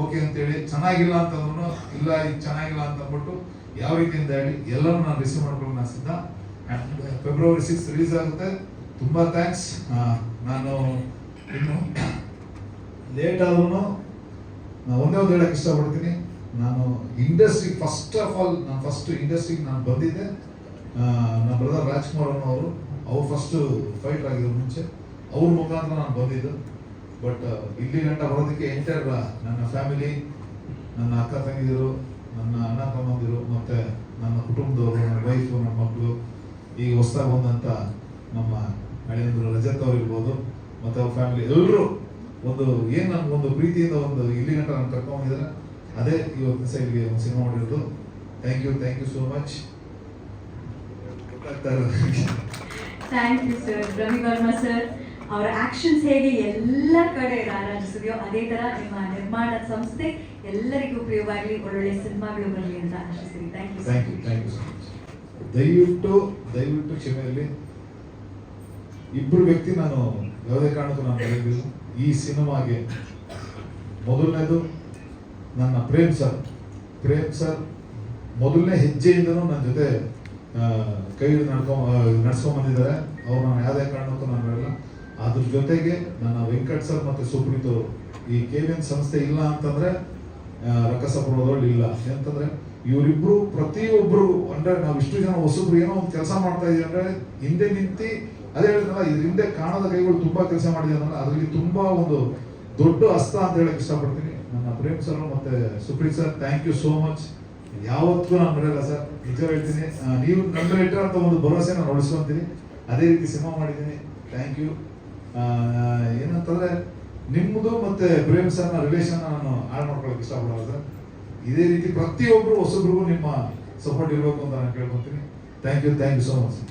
ಓಕೆ ಅಂತೇಳಿ, ಚೆನ್ನಾಗಿಲ್ಲ ಅಂತಂದ್ರು ಇಲ್ಲ ಇದು ಚೆನ್ನಾಗಿಲ್ಲ ಅಂತ ಅಂದ್ಬಿಟ್ಟು ಯಾವ ರೀತಿಯಿಂದ ಹೇಳಿ ಎಲ್ಲರೂ ನಾನು ರಿಸೀವ್ ಮಾಡ್ಕೊಂಡು ನಾನು ಸಿದ್ಧ. ಫೆಬ್ರವರಿ 6 ರಿಲೀಸ್ ಆಗುತ್ತೆ. ತುಂಬ ಥ್ಯಾಂಕ್ಸ್. ನಾನು ಇನ್ನು ಲೇಟ್ ಆದ್ರೂ ನಾನು ಒಂದೇ ಒಂದು ಹೇಳಕ್ಕೆ ಇಷ್ಟಪಡ್ತೀನಿ. ನಾನು ಇಂಡಸ್ಟ್ರಿ ಫಸ್ಟ್ ಆಫ್ ಆಲ್ ಇಂಡಸ್ಟ್ರಿಗೆ ನಾನು ಬಂದಿದ್ದೆ ನನ್ನ ಬ್ರದರ್ ರಾಜ್ಕುಮಾರ್ ಅವರು ಫಸ್ಟ್ ಫೈಟರ್ ಆಗಿದ್ರು ಮುಂಚೆ, ಅವ್ರ ಮುಖಾಂತರ ನಾನು ಬಂದಿದ್ದು. ಬಟ್ ಇಲ್ಲಿ ಗಂಟ ಬರೋದಕ್ಕೆ ಎಂಟರ್ ನನ್ನ ಫ್ಯಾಮಿಲಿ, ನನ್ನ ಅಕ್ಕ ತಂಗಿದಿರು, ನನ್ನ ಅಣ್ಣ ತಮ್ಮಂದಿರು, ಮತ್ತು ನನ್ನ ಕುಟುಂಬದವರು, ನನ್ನ ವೈಫು, ನನ್ನ ಮಕ್ಕಳು, ಈಗ ಹೊಸದಾಗಿ ಬಂದಂಥ ನಮ್ಮ ಹಳೆಯಂದ್ರು ರಜತ್ ಅವ್ರು ಇರ್ಬೋದು, ಮತ್ತು ಅವ್ರ ಫ್ಯಾಮಿಲಿ ಎಲ್ಲರೂ ಒಂದು ಏನು ನನಗೊಂದು ಪ್ರೀತಿಯಿಂದ ಒಂದು ಇಲ್ಲಿ ಗಂಟ ನಾನು ಕರ್ಕೊಂಡಿದ್ದಾರೆ. ಅದೇ ಇವತ್ತು ದಿವಸ ಇಲ್ಲಿಗೆ ಒಂದು ಸಿನಿಮಾ ಮಾಡಿರೋದು. Thank you so much. Thank you sir. Ravi Varma sir ಅವರ ಆಕ್ಷನ್ಸ್ ಹೇಗೆ ಎಲ್ಲ ಕಡೆ ರಾರಾಜಿಸಿದೆಯೋ ಅದೇ ತರ ನಿಮ್ಮ ನಿರ್ಮಾಣ ಸಂಸ್ಥೆ ಎಲ್ಲರಿಗೂ ಪ್ರಿಯವಾಗಲಿ, ಒಳ್ಳೊಳ್ಳೆ ಸಿನಿಮಾಗಳು ಬರಲಿ ಅಂತ ಆಶಿಸ್ತೀನಿ. Thank you so much. ದಯವಿಟ್ಟು ಕ್ಷಮೆಯಲ್ಲಿ ಇಬ್ಬರು ವ್ಯಕ್ತಿ ನಾನು ಯಾವುದೇ ಕಾರಣಕ್ಕೂ ನಾನು ಬರೆದಿಲ್ಲ. ಈ ಸಿನಿಮಾಗೆ ಮೊದಲನೇದು ನನ್ನ ಪ್ರೇಮ್ ಸರ್ ಮೊದಲನೇ ಹೆಜ್ಜೆಯಿಂದನೂ ನನ್ನ ಜೊತೆ ಕೈ ನಡ್ಸ್ಕೊಂಡ್ ಬಂದಿದ್ದಾರೆ. ಅವ್ರು ನಾನು ಯಾವುದೇ ಕಾರಣಕ್ಕೂ ನಾನು ಹೇಳಲ್ಲ. ಅದ್ರ ಜೊತೆಗೆ ನನ್ನ ವೆಂಕಟ್ ಸರ್ ಮತ್ತು ಸುಪ್ರೀತ್ ಅವರು, ಈ KVN ಸಂಸ್ಥೆ ಇಲ್ಲ ಅಂತಂದ್ರೆ ರಕ್ಕಸಪುರದವ್ರು ಇಲ್ಲ. ಅಂತಂದ್ರೆ ಇವರಿಬ್ರು ಪ್ರತಿಯೊಬ್ಬರು ಅಂದ್ರೆ ನಾವು ಇಷ್ಟು ಜನ ಹೊಸಬ್ರು ಏನೋ ಒಂದು ಕೆಲಸ ಮಾಡ್ತಾ ಇದೀವಿ ಅಂದ್ರೆ ಹಿಂದೆ ನಿಂತು ಅದೇ ಹೇಳಿದ್ನಲ್ಲ, ಇದ್ರ ಹಿಂದೆ ಕಾಣದ ಕೈಗಳು ತುಂಬಾ ಕೆಲಸ ಮಾಡಿದಾರಲ್ಲ, ಅದರಲ್ಲಿ ತುಂಬಾ ಒಂದು ದೊಡ್ಡ ಹಸ್ತ ಅಂತ ಹೇಳಕ್ ಇಷ್ಟಪಡ್ತೀನಿ. ನನ್ನ ಪ್ರೇಮ್ ಸರ್ ಮತ್ತೆ Supreeth sir, thank you so much. ಯಾವತ್ತೂ ನಾನು ಬರಲ್ಲ ಸರ್, ನಿಜ ಹೇಳ್ತೀನಿ. ನೀವು ನನ್ನ ಮೇಲೆ ಇಟ್ಟಿರೋಂಥ ಒಂದು ಭರವಸೆ ನಾನು ಉಳಿಸ್ಕೊಂತೀನಿ. ಅದೇ ರೀತಿ ಸಿನಿಮಾ ಮಾಡಿದ್ದೀನಿ. Thank you. ಏನಂತಂದ್ರೆ ನಿಮ್ಮದು ಮತ್ತೆ ಪ್ರೇಮ್ ಸರ್ನ ರಿಲೇಷನ್ ನಾನು ಹಾಳು ಮಾಡ್ಕೊಳಕ್ ಇಷ್ಟಪಡಲ್ಲ ಸರ್. ಇದೇ ರೀತಿ ಪ್ರತಿಯೊಬ್ಬರು ಹೊಸಬ್ರಿಗೂ ನಿಮ್ಮ ಸಪೋರ್ಟ್ ಇರಬೇಕು ಅಂತ ನಾನು ಕೇಳ್ಕೊತೀನಿ. Thank you so much.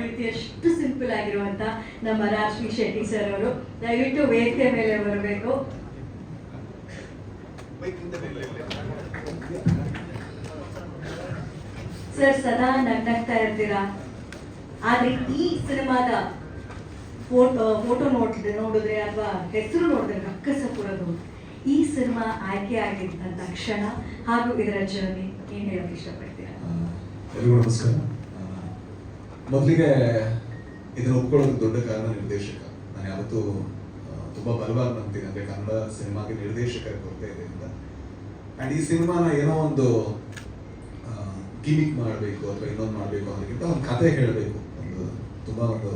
ರೀತಿ ಎಷ್ಟು ಸಿಂಪಲ್ ಆಗಿರುವಂತ ನಮ್ಮ ರಾಜ್ವಿ ಶೆಟ್ಟಿ ಸರ್ ಅವರು ದಯವಿಟ್ಟು ವೇದಿಕೆ ಮೇಲೆ ಬರಬೇಕು. ಸರ್ ಸದಾ ನಗ್ನಗ್ತಾ ಇರ್ತೀರಾ, ಆದ್ರೆ ಈ ಸಿನಿಮಾದ ಫೋಟೋ ನೋಡಿದ್ರೆ ಅಥವಾ ಹೆಸರು ನೋಡಿದ್ರೆ ರಕ್ಕಸಪುರದು ಈ ಸಿನಿಮಾ ಆಯ್ಕೆ ಆಗಿದ್ದಂತ ಕ್ಷಣ ಹಾಗೂ ಇದರ ಜರ್ನಿ ಏನ್ ಹೇಳಕ್ ಇಷ್ಟಪಡ್ತೀರಾ? ಎಲ್ರಿಗೂ ನಮಸ್ಕಾರ. ಮೊದಲಿಗೆ ಇದನ್ನು ಒಪ್ಕೊಳ್ಳೋದು ದೊಡ್ಡ ಕಾರಣ ನಿರ್ದೇಶಕ. ನಾನು ಯಾವತ್ತೂ ತುಂಬಾ ಬಲವಾಗಿ ನಂಬ್ತೀನಿ, ಅಂದ್ರೆ ಕನ್ನಡ ಸಿನಿಮಾಗೆ ನಿರ್ದೇಶಕರ ಕೊರತೆ ಇದೆ ಅಂತ. ಅಂಡ್ ಈ ಸಿನಿಮಾನ ಏನೋ ಒಂದು ಗಿಮಿಕ್ ಮಾಡಬೇಕು ಅಥವಾ ಇನ್ನೊಂದು ಮಾಡಬೇಕು ಅನ್ನೋದಕ್ಕಿಂತ ಒಂದು ಕತೆ ಹೇಳಬೇಕು, ತುಂಬಾ ಒಂದು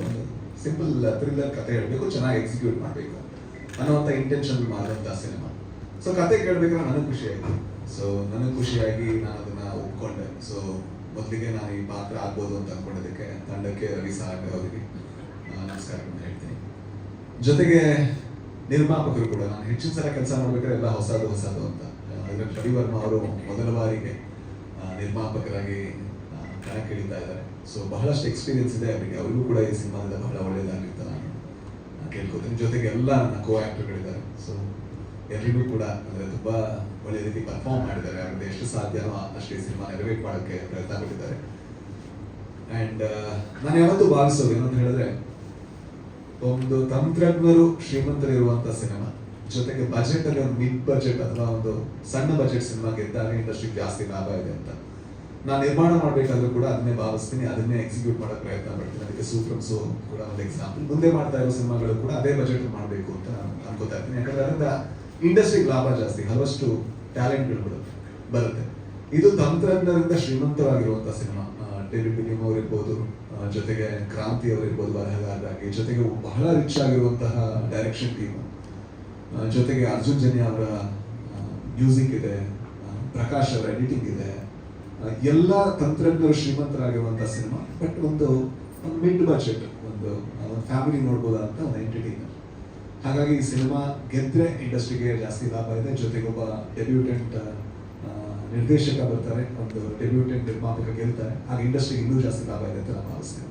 ಸಿಂಪಲ್ ಥ್ರಿಲ್ಲರ್ ಕತೆ ಹೇಳಬೇಕು, ಚೆನ್ನಾಗಿ ಎಕ್ಸಿಕ್ಯೂಟ್ ಮಾಡಬೇಕು ಅನ್ನೋಂಥ ಇಂಟೆನ್ಷನ್ ಮಾಡಿದಂಥ ಸಿನಿಮಾ. ಸೊ ಕತೆ ಕೇಳಬೇಕಾದ್ರೆ ನನಗೆ ಖುಷಿ ಆಯಿತು. ಸೊ ನನಗೆ ಖುಷಿಯಾಗಿ ನಾನು ಅದನ್ನ ಒಪ್ಕೊಂಡೆ. ಸೊ ಮೊದಲಿಗೆ ನಾನು ಈ ಪಾತ್ರ ಆಗ್ಬೋದು ಅಂತ ಅನ್ಕೊಂಡಿದ್ದಕ್ಕೆ ತಂಡಕ್ಕೆ ರವಿ ಸಾಗರ್ ಅವರಿಗೆ ನಮಸ್ಕಾರಗಳನ್ನು ಹೇಳ್ತೀನಿ. ಜೊತೆಗೆ ನಿರ್ಮಾಪಕರು ಕೂಡ ನಾನು ಹೆಚ್ಚಿನ ಸಲ ಕೆಲಸ ಮಾಡ್ಬೇಕಾದ್ರೆ ಎಲ್ಲ ಹೊಸದು ಅಂತ. ಇದರಲ್ಲಿ ರವಿ ವರ್ಮಾ ಅವರು ಮೊದಲ ಬಾರಿಗೆ ನಿರ್ಮಾಪಕರಾಗಿ ಕಣಕ್ಕಿಳಿತಾ ಇದ್ದಾರೆ. ಸೊ ಬಹಳಷ್ಟು ಎಕ್ಸ್ಪೀರಿಯನ್ಸ್ ಇದೆ ಅವರಿಗೆ. ಅವರಿಗೂ ಕೂಡ ಈ ಸಿನಿಮಾದಿಂದ ಬಹಳ ಒಳ್ಳೆಯದಾಗಲಿ ಅಂತ ನಾನು ಕೇಳ್ಕೊತೀನಿ. ಜೊತೆಗೆ ಎಲ್ಲ ನನ್ನ ಕೋ ಆಕ್ಟರ್ಗಳಿದ್ದಾರೆ. ಸೊ ಎಲ್ರಿಗೂ ಕೂಡ ಅಂದ್ರೆ ತುಂಬಾ ಒಳ್ಳೆ ರೀತಿ ಪರ್ಫಾರ್ಮ್ ಮಾಡಿದ್ದಾರೆ. ಅವ್ರಿಗೆ ಎಷ್ಟು ಸಾಧ್ಯನೋ ಅಷ್ಟು ಈ ಸಿನಿಮಾ ನೆರವೇಟ್ ಮಾಡೋಕ್ಕೆ ಪ್ರಯತ್ನ ಪಟ್ಟಿದ್ದಾರೆ. ಅಂಡ್ ನಾನು ಯಾವತ್ತೂ ಭಾವಿಸೋದು ಏನಂತ ಹೇಳಿದ್ರೆ, ಒಂದು ತಂತ್ರಜ್ಞರು ಶ್ರೀಮಂತರಿರುವಂತ ಸಿನಿಮಾ ಜೊತೆಗೆ ಬಜೆಟ್ ಅಲ್ಲಿ ಒಂದು ಮಿಡ್ ಬಜೆಟ್ ಅಥವಾ ಒಂದು ಸಣ್ಣ ಬಜೆಟ್ ಸಿನಿಮಾ ಗೆದ್ದಾಗ ಇಂಡಸ್ಟ್ರಿಗೆ ಜಾಸ್ತಿ ಲಾಭ ಇದೆ ಅಂತ ನಾನು ನಿರ್ಮಾಣ ಮಾಡ್ಬೇಕಾದ್ರೂ ಕೂಡ ಅದನ್ನೇ ಭಾವಿಸ್ತೀನಿ, ಅದನ್ನೇ ಎಕ್ಸಿಕ್ಯೂಟ್ ಮಾಡೋ ಪ್ರಯತ್ನ ಪಡ್ತೀನಿ. ಅದಕ್ಕೆ ಸೂಪರ್ ಸೋ ಕೂಡ ಒಂದು ಎಕ್ಸಾಂಪಲ್. ಮುಂದೆ ಮಾಡ್ತಾ ಇರೋ ಸಿನಿಮಾಗಳು ಕೂಡ ಅದೇ ಬಜೆಟ್ ಮಾಡಬೇಕು ಅಂತ ನಾನು ಅನ್ಕೋತಾ ಇರ್ತೀನಿ. ಯಾಕಂದ್ರೆ ಅದರಿಂದ ಇಂಡಸ್ಟ್ರಿಗೆ ಲಾಭ ಜಾಸ್ತಿ, ಹಲವಷ್ಟು ಟ್ಯಾಲೆಂಟ್ಗಳು ಬರುತ್ತೆ. ಇದು ತಂತ್ರಜ್ಞರಿಂದ ಶ್ರೀಮಂತವಾಗಿರುವಂತಹ ಸಿನಿಮಾ. ಡೇವಿಡ್ ವಿಲಿಯಮ್ ಅವರಿರ್ಬೋದು, ಜೊತೆಗೆ ಕ್ರಾಂತಿ ಅವರಿರ್ಬೋದು ಬರಹಗಾರರಾಗಿ, ಜೊತೆಗೆ ಬಹಳ ರಿಚ್ ಆಗಿರುವಂತಹ ಡೈರೆಕ್ಷನ್ ಟೀಮ್, ಜೊತೆಗೆ ಅರ್ಜುನ್ ಜನ್ಯ ಅವರ ಮ್ಯೂಸಿಕ್ ಇದೆ, ಪ್ರಕಾಶ್ ಅವರ ಎಡಿಟಿಂಗ್ ಇದೆ. ಎಲ್ಲ ತಂತ್ರಜ್ಞರು ಶ್ರೀಮಂತರಾಗಿರುವಂತಹ ಸಿನಿಮಾ. ಬಟ್ ಒಂದು ಮಿಡ್ ಬಜೆಟ್, ಒಂದು ಫ್ಯಾಮಿಲಿ ನೋಡ್ಬೋದಂತ ಒಂದು ಎಂಟರ್ಟೈನರ್. ಹಾಗಾಗಿ ಈ ಸಿನಿಮಾ ಗೆದ್ರೆ ಇಂಡಸ್ಟ್ರಿಗೆ ಜಾಸ್ತಿ ಲಾಭ ಇದೆ. ಜೊತೆಗೆ ಒಬ್ಬ ಡೆಬ್ಯೂಟೆಂಟ್ ನಿರ್ದೇಶಕ ಬರ್ತಾರೆ, ಒಂದು ಡೆಬ್ಯೂಟೆಂಟ್ ನಿರ್ಮಾಪಕ ಗೆಲ್ತಾರೆ. ಆಗ ಇಂಡಸ್ಟ್ರಿಗೆ ಇನ್ನೂ ಜಾಸ್ತಿ ಲಾಭ ಇದೆ ಅಂತ ನಾನು ಭಾವಿಸ್ತೇನೆ.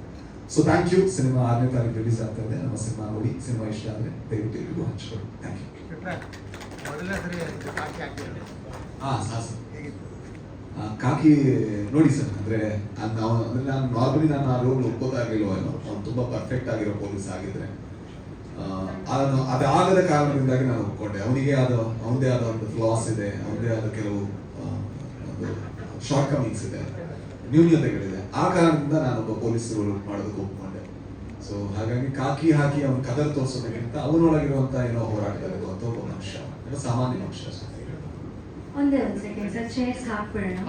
So thank you. ಸಿನಿಮಾ 6ನೇ ತಾರೀಕು ರಿಲೀಸ್ ಆಗ್ತಾ ಇದೆ. ನಮ್ಮ ಸಿನಿಮಾ ನೋಡಿ, ಸಿನಿಮಾ ಇಷ್ಟ ಆದರೆ ದಯವಿಟ್ಟು ಎಲ್ರಿಗೂ ಹಂಚ್ಕೊಳ್ಳಿ. Thank you. ಮೊದಲನೇ ಸರಿ ಸಾಕ್ಷಿ ಆಗ್ತಿದೆ. ಸರ್ ಕಾಕಿ ನೋಡಿ ಸರ್, ಅಂದ್ರೆ ನಾನು ನಾರ್ಮಲಿ ನಾನು ಆ ರೋಲ್ ಒಪ್ಕೋತಾ ಇರಲಿಲ್ಲ. ಅವ್ನು ತುಂಬಾ ಪರ್ಫೆಕ್ಟ್ ಆಗಿರೋ ಪೊಲೀಸ್ ಆಗಿದ್ರೆ ಅದಾಗದ ಕಾರಣದಿಂದಾಗಿ ನಾನು ಒಪ್ಕೊಂಡೆ. ಅವನದೇ ಆದ ಒಂದು ಫ್ಲಾಸ್ ಇದೆ, ಅವನದೇ ಆದ ಕೆಲವು ಒಂದು ಶಾರ್ಟ್ ಕಮಿಂಗ್ಸ್ ಇದೆ, ನ್ಯೂನ್ಯತೆಗಳಿದೆ. ಆ ಕಾರಣದಿಂದ ನಾನೊಬ್ಬ ಪೊಲೀಸ್ ರೋಲ್ ಮಾಡೋದಕ್ಕೆ ಒಪ್ಕೊಂಡೆ. ಸೊ ಹಾಗಾಗಿ ಕಾಕಿ ಹಾಕಿ ಅವ್ನ ಕದರ್ ತೋರಿಸೋದಕ್ಕಿಂತ ಅವನೊಳಗಿರುವಂತ ಏನೋ ಹೋರಾಟದಲ್ಲಿ ಅಂತ ಒಬ್ಬ ಮನುಷ್ಯ, ಸಾಮಾನ್ಯ ಮನುಷ್ಯ. ಒಂದೇ ಒಂದು ಸೆಕೆಂಡ್ ಸರ್, ಚೇರ್ಸ್ ಹಾಕ್ಬಿಡೋಣ.